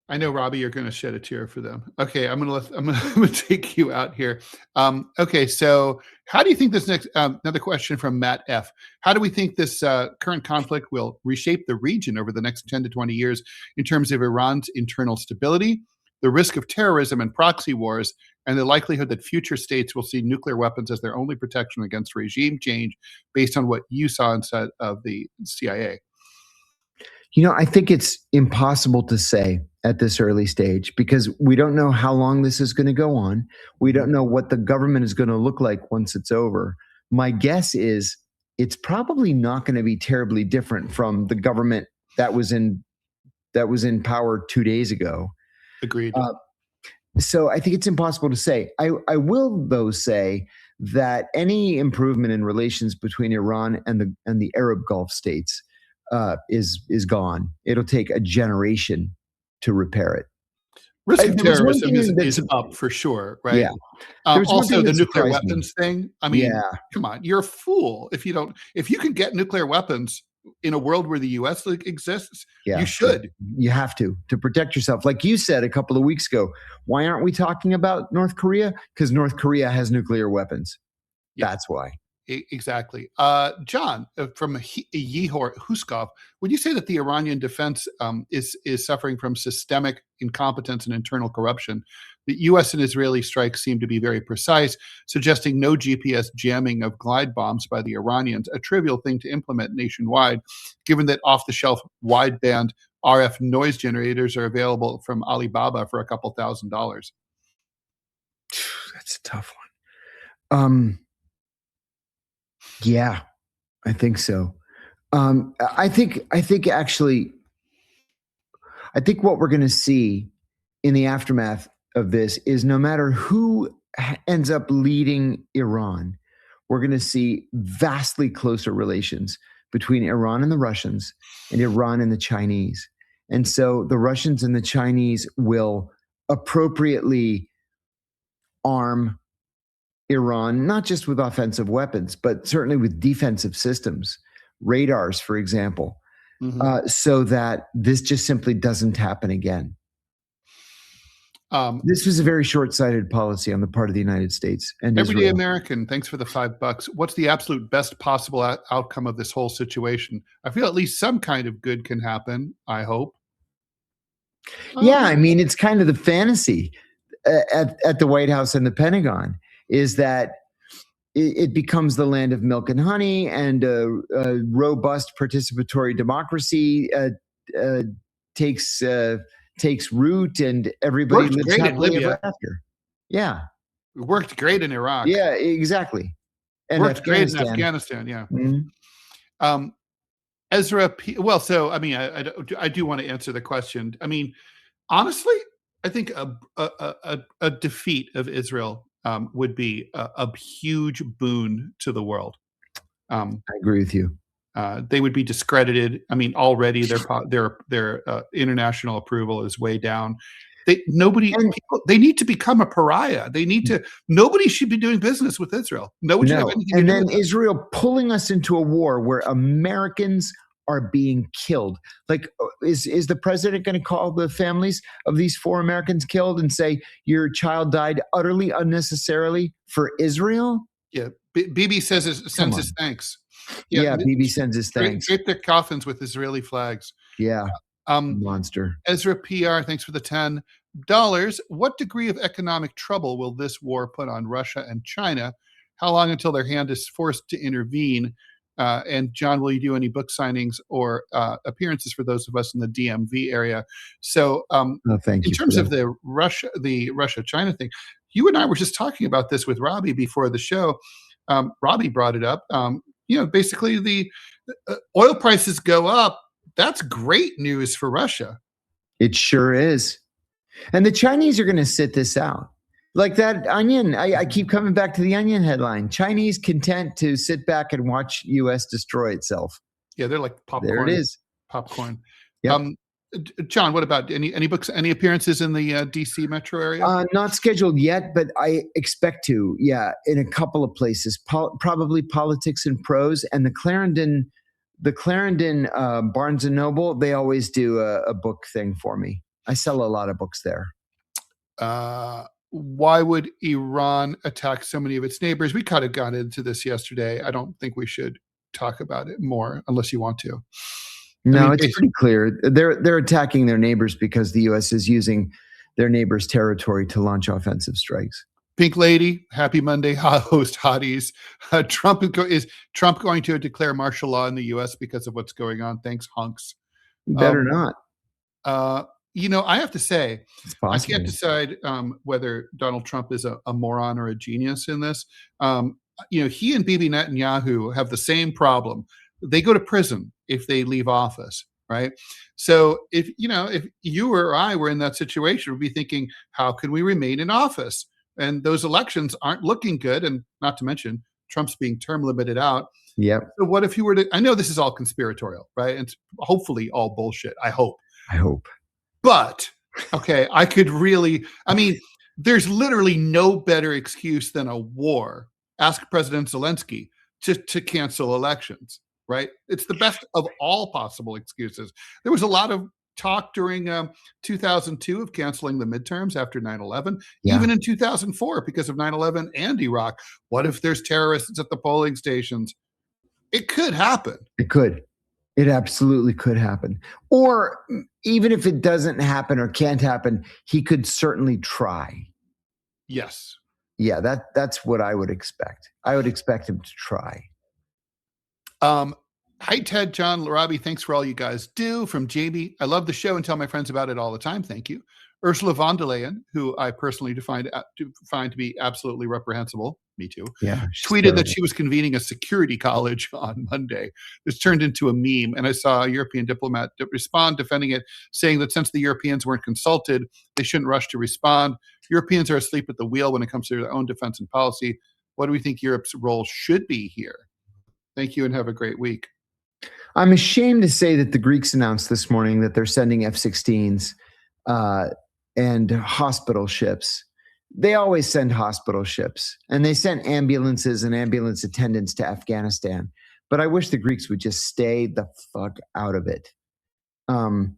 Speaker 1: I know, Robbie, you're going to shed a tear for them. Okay, I'm gonna take you out here. Okay, so how do you think this next? Another question from Matt F. How do we think this current conflict will reshape the region over the next 10 to 20 years in terms of Iran's internal stability, the risk of terrorism and proxy wars, and the likelihood that future states will see nuclear weapons as their only protection against regime change, based on what you saw inside of the CIA?
Speaker 2: I think it's impossible to say at this early stage, because we don't know how long this is going to go on. We don't know what the government is going to look like once it's over. My guess is it's probably not going to be terribly different from the government that was in power 2 days ago.
Speaker 1: Agreed.
Speaker 2: So I think it's impossible to say. I will, though, say that any improvement in relations between Iran and the Arab Gulf states is gone. It'll take a generation to repair it.
Speaker 1: Risk of terrorism is up for sure, right?
Speaker 2: Yeah.
Speaker 1: Also, the nuclear weapons thing. I mean,
Speaker 2: Yeah.
Speaker 1: come on, you're a fool if you don't. If you can get nuclear weapons in a world where the U.S. exists, you should.
Speaker 2: You have to protect yourself. Like you said a couple of weeks ago, why aren't we talking about North Korea? Because North Korea has nuclear weapons.
Speaker 1: Yeah.
Speaker 2: That's why.
Speaker 1: Exactly. John, from Yehor Huskov, would you say that the Iranian defense is suffering from systemic incompetence and internal corruption? The U.S. and Israeli strikes seem to be very precise, suggesting no GPS jamming of glide bombs by the Iranians, a trivial thing to implement nationwide, given that off-the-shelf wideband RF noise generators are available from Alibaba for a couple $1,000s.
Speaker 2: That's a tough one. Yeah, I think so. I think what we're going to see in the aftermath of this is, no matter who ends up leading Iran, we're going to see vastly closer relations between Iran and the Russians and Iran and the Chinese. And so the Russians and the Chinese will appropriately arm Iran, not just with offensive weapons, but certainly with defensive systems, radars, for example, so that this just simply doesn't happen again. This was a very short-sighted policy on the part of the United States and
Speaker 1: Everyday
Speaker 2: Israel.
Speaker 1: American, thanks for the $5. What's the absolute best possible outcome of this whole situation? I feel at least some kind of good can happen, I hope.
Speaker 2: Yeah, I mean, it's kind of the fantasy at the White House and the Pentagon, is that it becomes the land of milk and honey, and a robust participatory democracy takes root, and everybody lives happily ever after. Yeah.
Speaker 1: It worked great in Iraq.
Speaker 2: Yeah, exactly.
Speaker 1: And worked great in Afghanistan, yeah.
Speaker 2: Mm-hmm.
Speaker 1: Ezra P. Well, so, I mean, I do want to answer the question. I mean, honestly, I think a defeat of Israel would be a huge boon to the world.
Speaker 2: I agree with you.
Speaker 1: They would be discredited. I mean, already their international approval is way down. They need to become a pariah. Nobody should be doing business with Israel. Nobody should have anything to do with it.
Speaker 2: And then Israel pulling us into a war where Americans are being killed. Like, is the president going to call the families of these 4 Americans killed and say, your child died utterly unnecessarily for Israel?
Speaker 1: Yeah. Bibi sends his thanks.
Speaker 2: Yeah, Bibi sends his thanks.
Speaker 1: Drape their coffins with Israeli flags.
Speaker 2: Yeah. Monster.
Speaker 1: Ezra PR, thanks for the $10. What degree of economic trouble will this war put on Russia and China? How long until their hand is forced to intervene? And John, will you do any book signings or appearances for those of us in the DMV area? So,
Speaker 2: thank you.
Speaker 1: In terms of the Russia-China thing, you and I were just talking about this with Robbie before the show. Robbie brought it up. Basically, the oil prices go up. That's great news for Russia.
Speaker 2: It sure is. And the Chinese are going to sit this out. Like that Onion. I keep coming back to the Onion headline. Chinese content to sit back and watch U.S. destroy itself.
Speaker 1: Yeah, they're like popcorn.
Speaker 2: There it is.
Speaker 1: Popcorn.
Speaker 2: Yep.
Speaker 1: John, what about any books, any appearances in the DC metro area?
Speaker 2: Not scheduled yet, but I expect to. Yeah, in a couple of places. Probably Politics and Prose, and the Clarendon Barnes and Noble. They always do a book thing for me. I sell a lot of books there.
Speaker 1: Why would Iran attack so many of its neighbors? We kind of got into this yesterday. I don't think we should talk about it more unless you want to.
Speaker 2: No, it's pretty clear. They're attacking their neighbors because the U.S. is using their neighbors' territory to launch offensive strikes.
Speaker 1: Pink Lady, happy Monday, host hotties. Is Trump going to declare martial law in the U.S. because of what's going on? Thanks, hunks.
Speaker 2: Better not.
Speaker 1: I have to say,
Speaker 2: I
Speaker 1: can't decide whether Donald Trump is a moron or a genius in this. He and Bibi Netanyahu have the same problem. They go to prison if they leave office, right? So if you or I were in that situation, we'd be thinking, how can we remain in office? And those elections aren't looking good. And not to mention Trump's being term limited out.
Speaker 2: Yep.
Speaker 1: So what if you were to, I know this is all conspiratorial, right? And hopefully all bullshit. I hope. But, okay, there's literally no better excuse than a war. Ask President Zelensky to cancel elections, right? It's the best of all possible excuses. There was a lot of talk during 2002 of canceling the midterms after 9/11, even in 2004 because of 9/11 and Iraq. What if there's terrorists at the polling stations? It could happen.
Speaker 2: It could. It absolutely could happen. Or even if it doesn't happen or can't happen, he could certainly try.
Speaker 1: Yes.
Speaker 2: Yeah, that's what I would expect. I would expect him to try.
Speaker 1: Hi, Ted, John, Robbie. Thanks for all you guys do. From Jamie, I love the show and tell my friends about it all the time. Thank you. Ursula von der Leyen, who I personally find to be absolutely reprehensible. Me too.
Speaker 2: Yeah,
Speaker 1: tweeted that she was convening a security college on Monday. This turned into a meme, and I saw a European diplomat respond, defending it, saying that since the Europeans weren't consulted, they shouldn't rush to respond. Europeans are asleep at the wheel when it comes to their own defense and policy. What do we think Europe's role should be here? Thank you, and have a great week.
Speaker 2: I'm ashamed to say that the Greeks announced this morning that they're sending F-16s and hospital ships. They always send hospital ships, and they sent ambulances and ambulance attendants to Afghanistan. But I wish the Greeks would just stay the fuck out of it.
Speaker 1: What's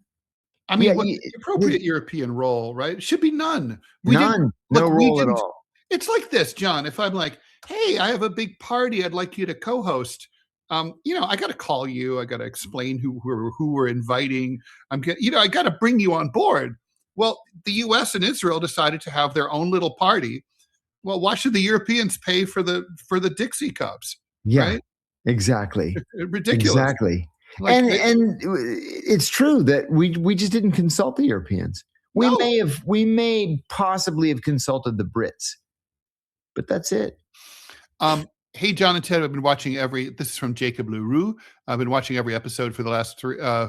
Speaker 1: the appropriate European role, right? It should be none. No
Speaker 2: role at all.
Speaker 1: It's like this, John. If I'm like, hey, I have a big party I'd like you to co-host. I got to call you. I got to explain who we're inviting. I got to bring you on board. Well, the U.S. and Israel decided to have their own little party. Well, why should the Europeans pay for the Dixie cups?
Speaker 2: Yeah,
Speaker 1: right?
Speaker 2: Exactly.
Speaker 1: Ridiculous.
Speaker 2: Exactly. And it's true that we just didn't consult the Europeans. We may possibly have consulted the Brits, but that's it.
Speaker 1: Hey, John and Ted, I've been watching this is from Jacob Leroux. I've been watching every episode for the last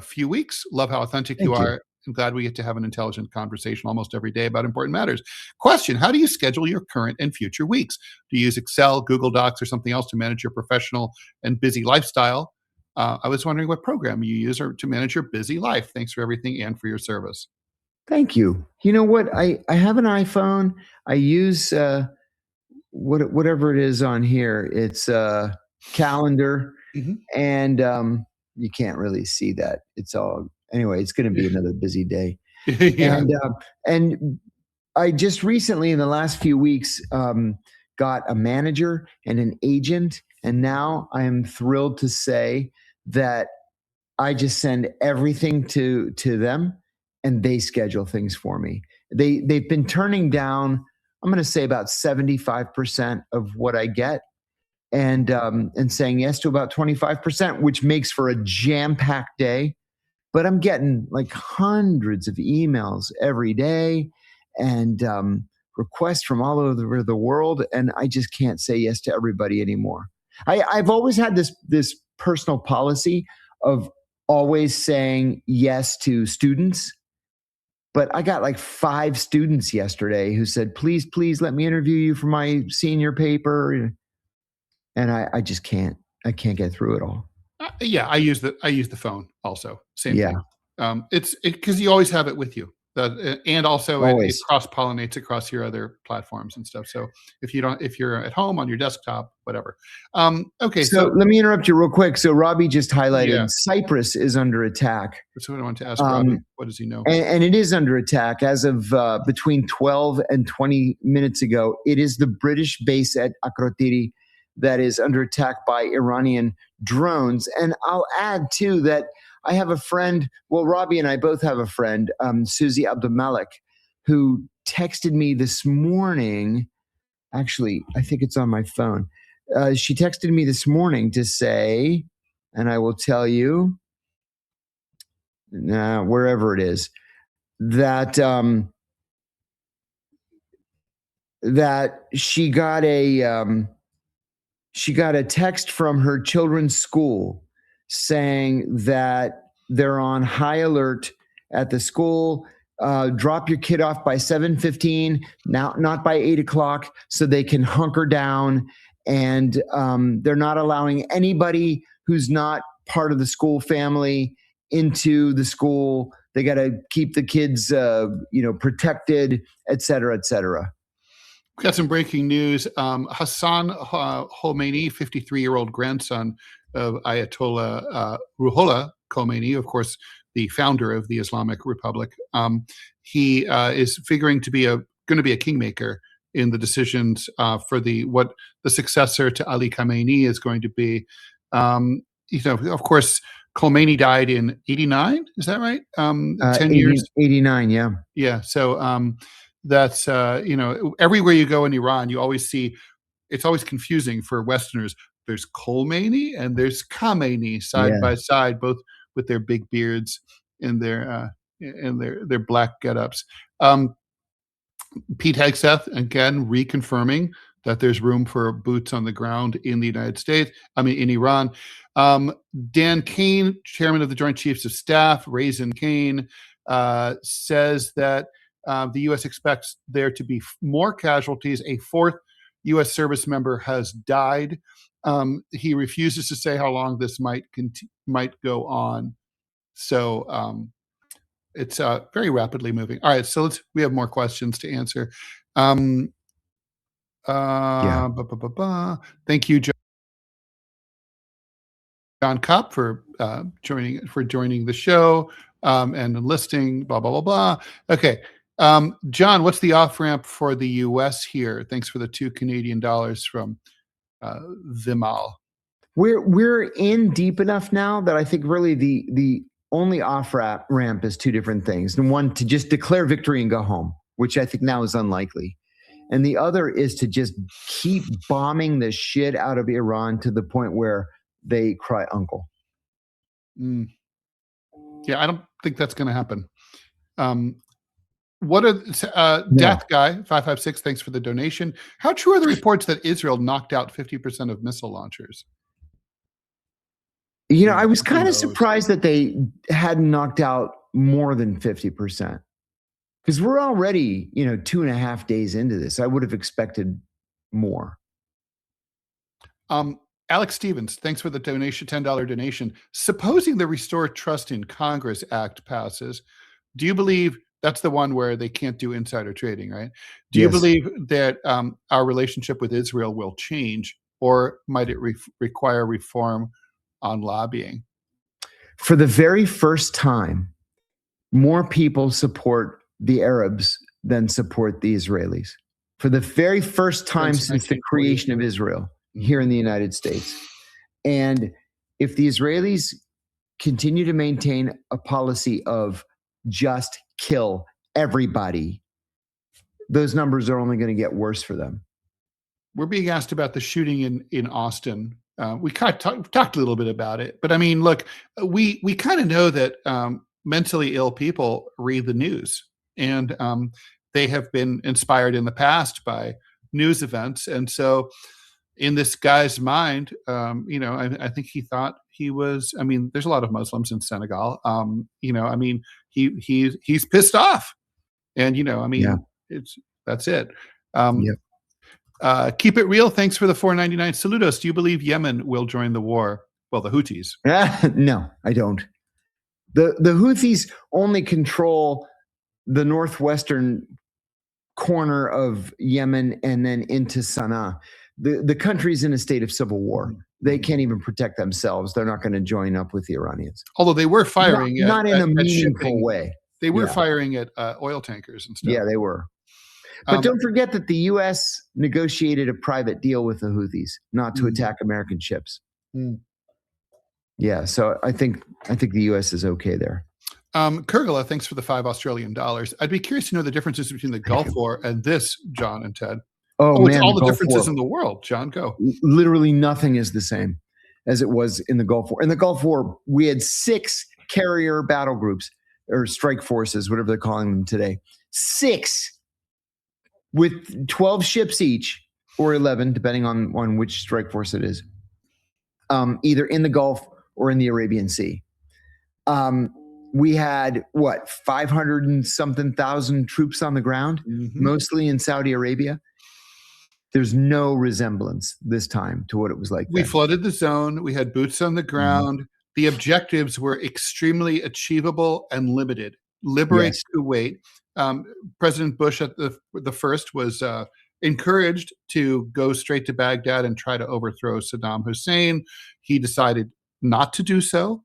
Speaker 1: few weeks. Love how authentic you are. I'm glad we get to have an intelligent conversation almost every day about important matters. Question, how do you schedule your current and future weeks? Do you use Excel, Google Docs, or something else to manage your professional and busy lifestyle? I was wondering what program you use to manage your busy life. Thanks for everything and for your service.
Speaker 2: Thank you. You know what? I have an iPhone. I use whatever it is on here. It's a calendar, and you can't really see that. It's all anyway. It's going to be another busy day. Yeah. And I just recently, in the last few weeks, got a manager and an agent, and now I am thrilled to say that I just send everything to them, and they schedule things for me. They've been turning down, I'm going to say, about 75% of what I get, and saying yes to about 25%, which makes for a jam-packed day. But I'm getting like hundreds of emails every day and requests from all over the world, and I just can't say yes to everybody anymore. I've always had this personal policy of always saying yes to students But I got like 5 students yesterday who said, please, please let me interview you for my senior paper. And I just can't. I can't get through it all.
Speaker 1: Yeah, I use the phone also. Same
Speaker 2: Yeah.
Speaker 1: thing. It's because you always have it with you. And also it
Speaker 2: Always.
Speaker 1: cross-pollinates across your other platforms and stuff. So if you're at home on your desktop, whatever. Okay,
Speaker 2: So let me interrupt you real quick. So Robbie just highlighted
Speaker 1: Yeah.
Speaker 2: Cyprus is under attack.
Speaker 1: That's what I want to ask Robbie. What does he know?
Speaker 2: And it is under attack as of between 12 and 20 minutes ago. It is the British base at Akrotiri that is under attack by Iranian drones. And I'll add too that I have a friend, well, Robbie and I both have a friend, Susie Abdulmalik, who texted me this morning. Actually, I think it's on my phone. She texted me this morning to say, and I will tell you, wherever it is, that that she got a text from her children's school saying that they're on high alert at the school. Drop your kid off by 7:15, now not by 8 o'clock, so they can hunker down. And they're not allowing anybody who's not part of the school family into the school. They got to keep the kids, protected, et cetera, et cetera.
Speaker 1: We've got some breaking news. Hassan Khomeini, 53-year-old grandson of Ayatollah Ruhollah Khomeini, of course, the founder of the Islamic Republic. He is figuring to be going to be a kingmaker in the decisions for what the successor to Ali Khamenei is going to be. Of course, Khomeini died in 89. Is that right? 10 years.
Speaker 2: 89. Yeah.
Speaker 1: Yeah. So that's everywhere you go in Iran, you always see. It's always confusing for Westerners. There's Khomeini and there's Khamenei side by side, both with their big beards and their black get-ups. Pete Hegseth, again, reconfirming that there's room for boots on the ground in the United States. In Iran. Dan Kane, chairman of the Joint Chiefs of Staff, Raisin Kane, says that the U.S. expects there to be more casualties. A 4th U.S. service member has died. He refuses to say how long this might go on. So it's very rapidly moving. All right, so we have more questions to answer. Thank you, John Kopp, for joining the show and enlisting. Blah blah blah blah. Okay, John, what's the off ramp for the U.S. here? Thanks for the $2 Canadian from Vimal.
Speaker 2: We're in deep enough now that I think really the only off ramp is 2 different things. And one, to just declare victory and go home, which I think now is unlikely. And the other is to just keep bombing the shit out of Iran to the point where they cry uncle.
Speaker 1: Yeah, I don't think that's going to happen. What are Death Guy 556? Thanks for the donation. How true are the reports that Israel knocked out 50% of missile launchers?
Speaker 2: I was kind of surprised that they hadn't knocked out more than 50%, because we're already 2.5 days into this. I would have expected more.
Speaker 1: Alex Stevens, thanks for the donation, $10 donation. Supposing the Restore Trust in Congress Act passes, do you believe that's the one where they can't do insider trading, right? Do you believe that our relationship with Israel will change, or might it require reform on lobbying?
Speaker 2: For the very first time, more people support the Arabs than support the Israelis. For the very first time since the creation of Israel here in the United States. And if the Israelis continue to maintain a policy of just kill everybody, those numbers are only going to get worse for them.
Speaker 1: We're being asked about the shooting in Austin. We kind of talked a little bit about it, but look, we kind of know that mentally ill people read the news, and they have been inspired in the past by news events. And so in this guy's mind, I think he thought he was, there's a lot of Muslims in Senegal. He's pissed off And, I mean,
Speaker 2: Yeah.
Speaker 1: that's it.
Speaker 2: Yeah.
Speaker 1: Keep it real. Thanks for the $4.99 saludos. Do you believe Yemen will join the war? Well, the Houthis.
Speaker 2: No, I don't. The Houthis only control the northwestern corner of Yemen and then into Sana'a. The country's in a state of civil war. They can't even protect themselves. They're not going to join up with the Iranians.
Speaker 1: Although they were firing
Speaker 2: not in a meaningful
Speaker 1: shipping
Speaker 2: way.
Speaker 1: They were firing at oil tankers and stuff.
Speaker 2: Yeah, they were. But don't forget that the U.S. negotiated a private deal with the Houthis not to attack American ships. Yeah, so I think the U.S. is okay there.
Speaker 1: Kurgala, thanks for the $5 Australian. I'd be curious to know the differences between the Gulf War and this, John and Ted.
Speaker 2: Oh man,
Speaker 1: all the differences in the world. John, go.
Speaker 2: Literally nothing is the same as it was in the Gulf War. In the Gulf War, we had 6 carrier battle groups or strike forces, whatever they're calling them today. 6 with 12 ships each, or 11, depending on which strike force it is, either in the Gulf or in the Arabian Sea. We had 500 and something thousand troops on the ground, mostly in Saudi Arabia. There's no resemblance this time to what it was like.
Speaker 1: We flooded the zone. We had boots on the ground. The objectives were extremely achievable and limited. Liberate Kuwait. President Bush at the first was encouraged to go straight to Baghdad and try to overthrow Saddam Hussein. He decided not to do so,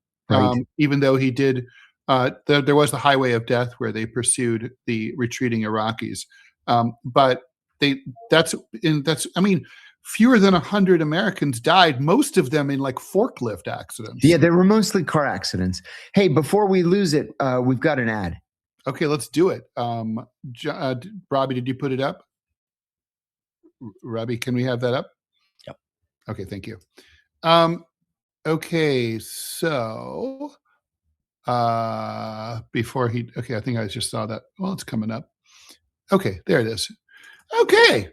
Speaker 1: even though he did. There was the highway of death where they pursued the retreating Iraqis, but I mean, fewer than 100 Americans died, most of them in like forklift accidents.
Speaker 2: Yeah, they were mostly car accidents. Hey, before we lose it, we've got an ad.
Speaker 1: Okay, let's do it. Robbie, did you put it up? Robbie, can we have that up?
Speaker 3: Yep.
Speaker 1: Okay, thank you. Okay, so I think I just saw that. Well, it's coming up. Okay, there it is. Okay.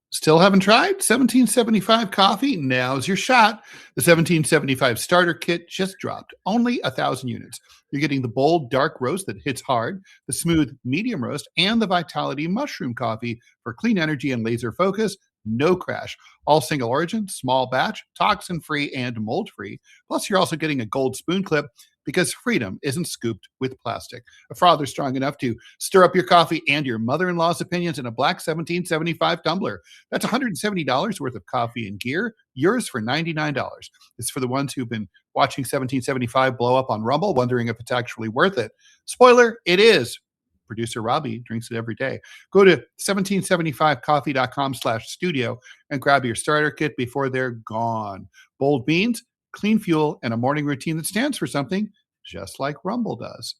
Speaker 1: Still haven't tried 1775 coffee? Now's your shot. The 1775 starter kit just dropped. Only 1,000 units. You're getting the bold dark roast that hits hard, the smooth medium roast, and the Vitality mushroom coffee for clean energy and laser focus. No crash. All single origin, small batch, toxin-free, and mold-free. Plus, you're also getting a gold spoon clip because freedom isn't scooped with plastic. A frother strong enough to stir up your coffee and your mother-in-law's opinions in a black 1775 tumbler. That's $170 worth of coffee and gear, yours for $99. It's for the ones who've been watching 1775 blow up on Rumble, wondering if it's actually worth it. Spoiler, it is. Producer Robbie drinks it every day. Go to 1775coffee.com/studio and grab your starter kit before they're gone. Bold beans, clean fuel, and a morning routine that stands for something, just like Rumble does.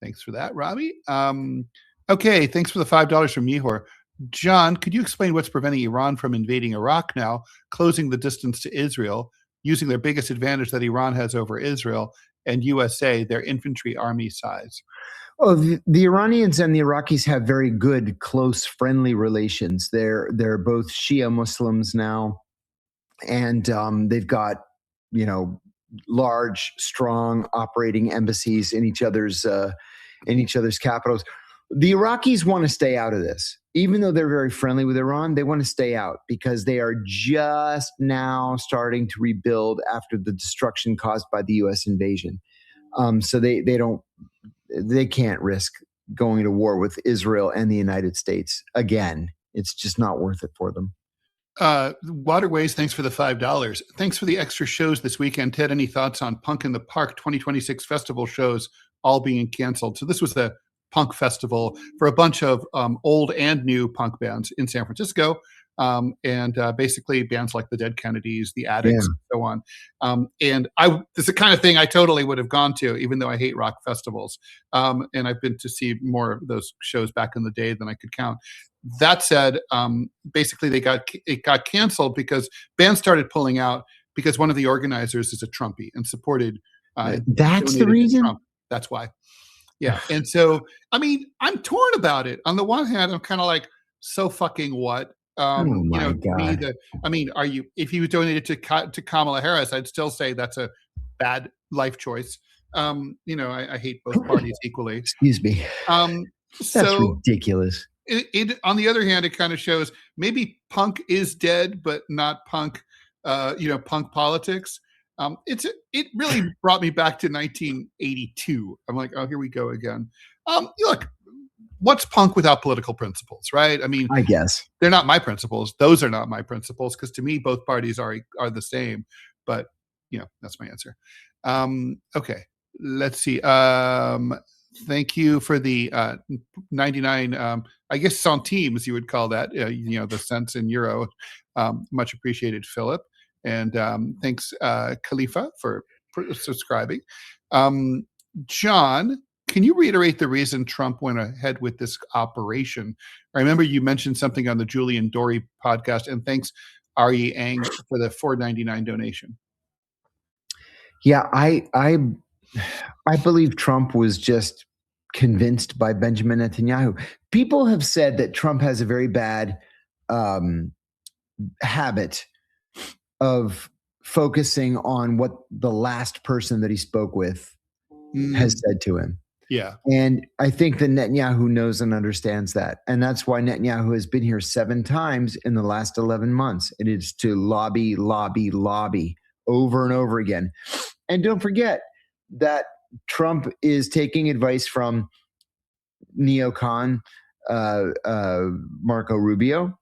Speaker 1: Thanks for that, Robbie. Okay, thanks for the $5 from Yehor. John, could you explain what's preventing Iran from invading Iraq now, closing the distance to Israel, using their biggest advantage that Iran has over Israel, and USA, their infantry army size?
Speaker 2: Oh, the Iranians and the Iraqis have very good, close, friendly relations. They're both Shia Muslims now, and they've got large, strong operating embassies in each other's capitals. The Iraqis want to stay out of this, even though they're very friendly with Iran. They want to stay out because they are just now starting to rebuild after the destruction caused by the U.S. invasion. So they can't risk going to war with Israel and the United States again. It's just not worth it for them.
Speaker 1: Waterways, thanks for the $5. Thanks for the extra shows this weekend. Ted, any thoughts on Punk in the Park 2026 festival shows all being canceled? So this was the punk festival for a bunch of old and new punk bands in San Francisco. And basically bands like the Dead Kennedys, the Addicts, and so on. And this is the kind of thing I totally would have gone to, even though I hate rock festivals. And I've been to see more of those shows back in the day than I could count. That said, basically it got canceled because bands started pulling out because one of the organizers is a Trumpy and supported.
Speaker 2: That's the reason?
Speaker 1: Trump. That's why. Yeah. And so, I mean, I'm torn about it. On the one hand, I'm kind of like, so fucking what?
Speaker 2: God.
Speaker 1: If you donated to Kamala Harris, I'd still say that's a bad life choice. I hate both parties equally.
Speaker 2: Excuse me. That's
Speaker 1: So
Speaker 2: ridiculous.
Speaker 1: it on the other hand, it kind of shows maybe punk is dead, but not punk, punk politics. It really brought me back to 1982. I'm like, oh, here we go again. Look, what's punk without political principles, right? I mean,
Speaker 2: I guess
Speaker 1: they're not my principles. Those are not my principles because to me, both parties are the same. But that's my answer. Okay, let's see. Thank you for the 99. I guess centimes you would call that. The cents in euro. Much appreciated, Philip. And thanks, Khalifa, for subscribing. John, can you reiterate the reason Trump went ahead with this operation? I remember you mentioned something on the Julian Dory podcast, and thanks, R.E. Ang, for the $4.99 donation.
Speaker 2: Yeah, I believe Trump was just convinced by Benjamin Netanyahu. People have said that Trump has a very bad habit of focusing on what the last person that he spoke with has said to him.
Speaker 1: Yeah.
Speaker 2: And I think that Netanyahu knows and understands that. And that's why Netanyahu has been here 7 times in the last 11 months. It is to lobby, lobby, lobby over and over again. And don't forget that Trump is taking advice from neocon Marco Rubio,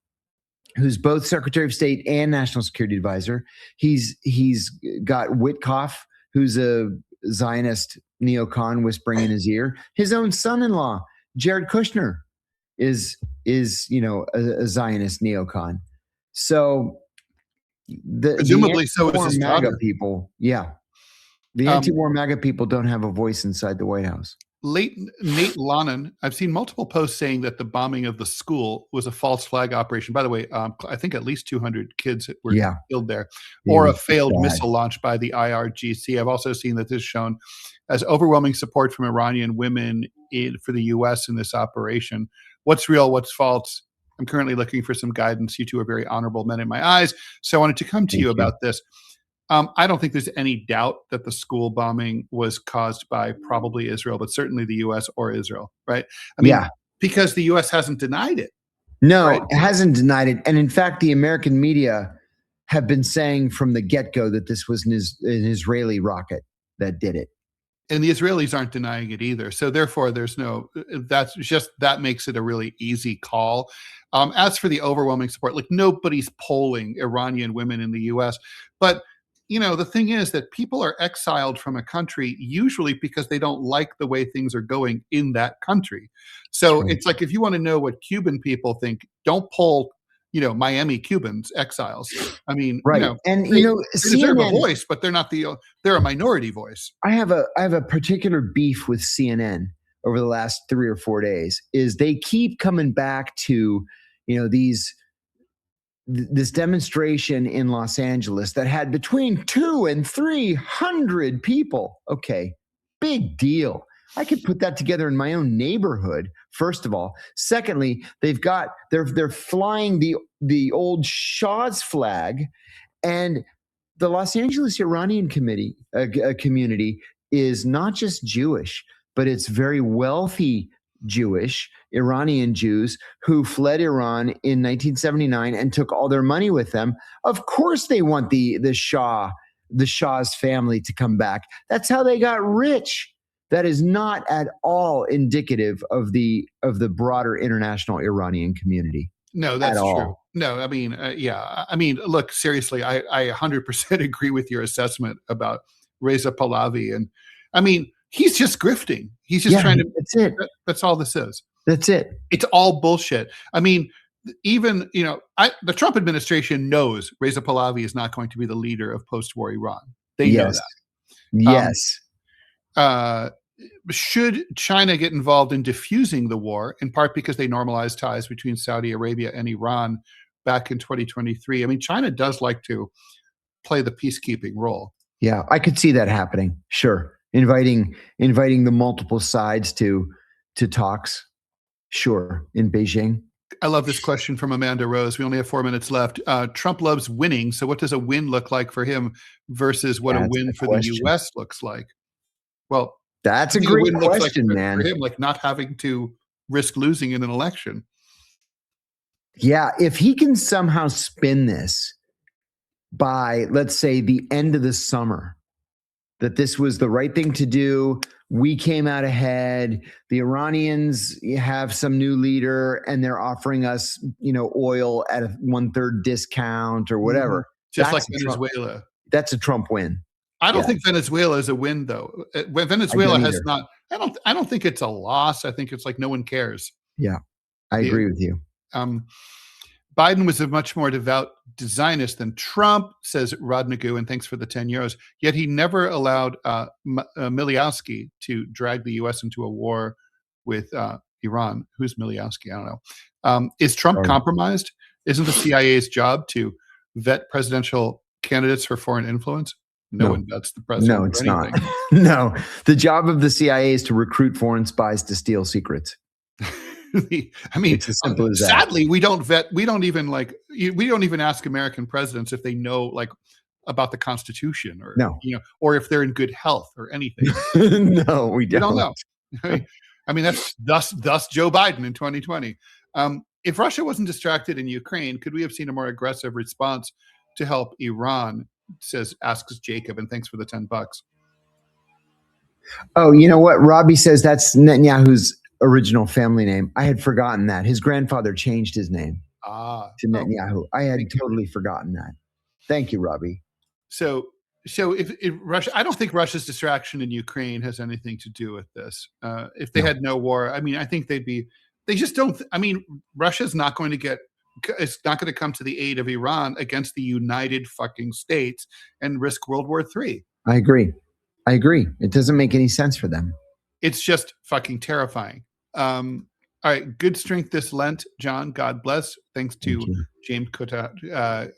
Speaker 2: who's both Secretary of State and National Security Advisor. He's got Witkoff, who's a Zionist neocon whispering in his ear. His own son-in-law, Jared Kushner, is a Zionist neocon. So
Speaker 1: presumably so is his
Speaker 2: MAGA people. Yeah. The anti-war MAGA people don't have a voice inside the White House.
Speaker 1: Nate Lonan, I've seen multiple posts saying that the bombing of the school was a false flag operation. By the way, I think at least 200 kids were killed there, or a failed missile launch by the IRGC. I've also seen that this is shown as overwhelming support from Iranian women for the U.S. in this operation. What's real? What's false? I'm currently looking for some guidance. You two are very honorable men in my eyes. So I wanted to come to you about this. I don't think there's any doubt that the school bombing was caused by probably Israel, but certainly the U.S. or Israel, right? I mean, because the U.S. hasn't denied it.
Speaker 2: No, right? It hasn't denied it. And in fact, the American media have been saying from the get-go that this was an Israeli rocket that did it.
Speaker 1: And the Israelis aren't denying it either. So therefore, that makes it a really easy call. As for the overwhelming support, like nobody's polling Iranian women in the U.S., but the thing is that people are exiled from a country usually because they don't like the way things are going in that country. So it's like, if you want to know what Cuban people think, don't poll, Miami Cubans, exiles. I mean,
Speaker 2: right.
Speaker 1: They deserve a voice, but they're a minority voice.
Speaker 2: I have a particular beef with CNN over the last 3 or 4 days is they keep coming back to, this demonstration in Los Angeles that had between 200 and 300 people. Okay, big deal. I could put that together in my own neighborhood, first of all. Secondly, they're flying the old Shah's flag, and the Los Angeles Iranian community is not just Jewish, but it's very wealthy Jewish, Iranian Jews who fled Iran in 1979 and took all their money with them. Of course they want the Shah's family to come back. That's how they got rich. That is not at all indicative of the broader international Iranian community.
Speaker 1: No, that's true. No, I mean, I mean, look, seriously, I 100% agree with your assessment about Reza Pahlavi. And I mean, he's just grifting. He's just trying to.
Speaker 2: That's it.
Speaker 1: That's all this is.
Speaker 2: That's it.
Speaker 1: It's all bullshit. I mean, even the Trump administration knows Reza Pahlavi is not going to be the leader of post-war Iran. They know that.
Speaker 2: Yes.
Speaker 1: Should China get involved in diffusing the war, in part because they normalized ties between Saudi Arabia and Iran back in 2023? I mean, China does like to play the peacekeeping role.
Speaker 2: Yeah, I could see that happening. Sure. Inviting the multiple sides to talks. Sure. In Beijing.
Speaker 1: I love this question from Amanda Rose. We only have 4 minutes left. Trump loves winning. So what does a win look like for him versus what a win for the U.S. looks like? Well,
Speaker 2: that's a great question, man.
Speaker 1: For him, like not having to risk losing in an election.
Speaker 2: Yeah, if he can somehow spin this by, let's say, the end of the summer, that this was the right thing to do, we came out ahead, the Iranians have some new leader and they're offering us, oil at a 1/3 discount or whatever.
Speaker 1: Just like Venezuela.
Speaker 2: That's a Trump win.
Speaker 1: I don't think Venezuela is a win, though. Venezuela has not. I don't think it's a loss. I think it's like no one cares.
Speaker 2: Yeah, I agree with you.
Speaker 1: Biden was a much more devout Zionist than Trump, says Rodnigu, and thanks for the 10 euros. Yet he never allowed Miliowski to drag the U.S. into a war with Iran. Who's Miliowski? I don't know. Is Trump compromised? Isn't the CIA's job to vet presidential candidates for foreign influence? No one vets the president.
Speaker 2: No, it's not. No, the job of the CIA is to recruit foreign spies to steal secrets.
Speaker 1: I mean,
Speaker 2: it's as simple as that.
Speaker 1: Sadly, we don't even ask American presidents if they know like about the Constitution or or if they're in good health or anything.
Speaker 2: No, we don't
Speaker 1: know. I mean, that's thus Joe Biden in 2020. If Russia wasn't distracted in Ukraine, could we have seen a more aggressive response to help Iran? Asks Jacob, and thanks for the $10.
Speaker 2: Oh, you know what? Robbie says that's Netanyahu's original family name. I had forgotten that. His grandfather changed his name to Netanyahu. I had totally forgotten that. Thank you, Robbie.
Speaker 1: So if Russia, I don't think Russia's distraction in Ukraine has anything to do with this. If they had no war, I mean, I think they just don't. I mean, Russia's not going to it's not going to come to the aid of Iran against the United fucking States and risk World War III.
Speaker 2: I agree. It doesn't make any sense for them.
Speaker 1: It's just fucking terrifying. All right. Good strength this Lent, John. God bless. Thanks to James Coutarides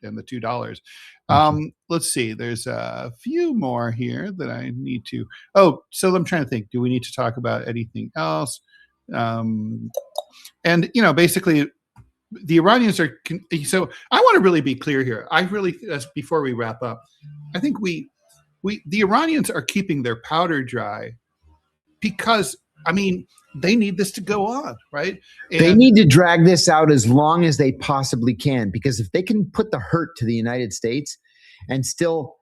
Speaker 1: and the $2. Let's see. There's a few more here that I need to. Oh, so I'm trying to think. Do we need to talk about anything else? And basically, the Iranians are. So I want to really be clear here. Before we wrap up, I think the Iranians are keeping their powder dry because, I mean, they need this to go on, right? And
Speaker 2: they need to drag this out as long as they possibly can, because if they can put the hurt to the United States and still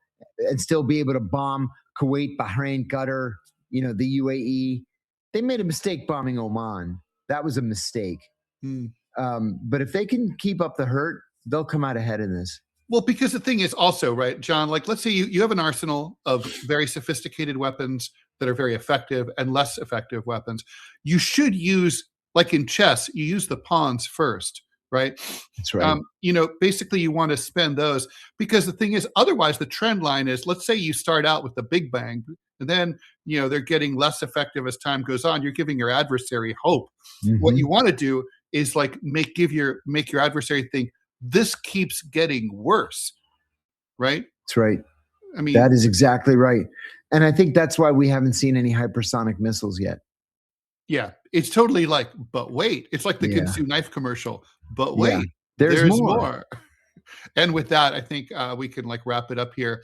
Speaker 2: be able to bomb Kuwait, Bahrain, Qatar, the UAE, they made a mistake bombing Oman. That was a mistake. But if they can keep up the hurt, they'll come out ahead in this.
Speaker 1: Well, because the thing is also, right, John, like let's say you have an arsenal of very sophisticated weapons that are very effective and less effective weapons. You should use, like in chess, you use the pawns first, right?
Speaker 2: That's right.
Speaker 1: Basically you want to spend those, because the thing is, otherwise the trend line is, let's say you start out with the big bang, and then, they're getting less effective as time goes on. You're giving your adversary hope. Mm-hmm. What you want to do is like make your adversary think, this keeps getting worse, right?
Speaker 2: That's right.
Speaker 1: I mean,
Speaker 2: that is exactly right. And I think that's why we haven't seen any hypersonic missiles yet.
Speaker 1: Yeah, it's totally like, but wait, it's like the Ginsu knife commercial, but wait,
Speaker 2: there's more.
Speaker 1: And with that, I think we can like wrap it up here.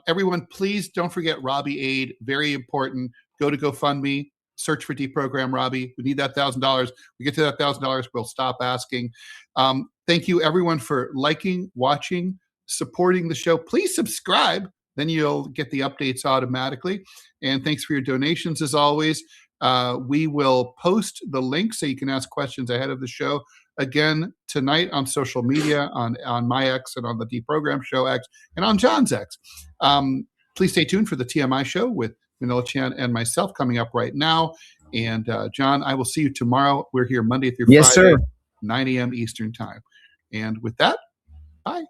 Speaker 1: Everyone, please don't forget Robbie Aid. Very important. Go to GoFundMe. Search for DeProgram Robbie. We need that $1,000. We get to that $1,000, we'll stop asking. Thank you, everyone, for liking, watching, supporting the show. Please subscribe. Then you'll get the updates automatically. And thanks for your donations, as always. We will post the link so you can ask questions ahead of the show. Again, tonight on social media, on my X and on the DeProgram Show X and on John's X. Please stay tuned for the TMI show with Manila Chan and myself coming up right now. And John, I will see you tomorrow. We're here Monday through Friday,
Speaker 2: sir.
Speaker 1: 9 a.m. Eastern time. And with that, bye.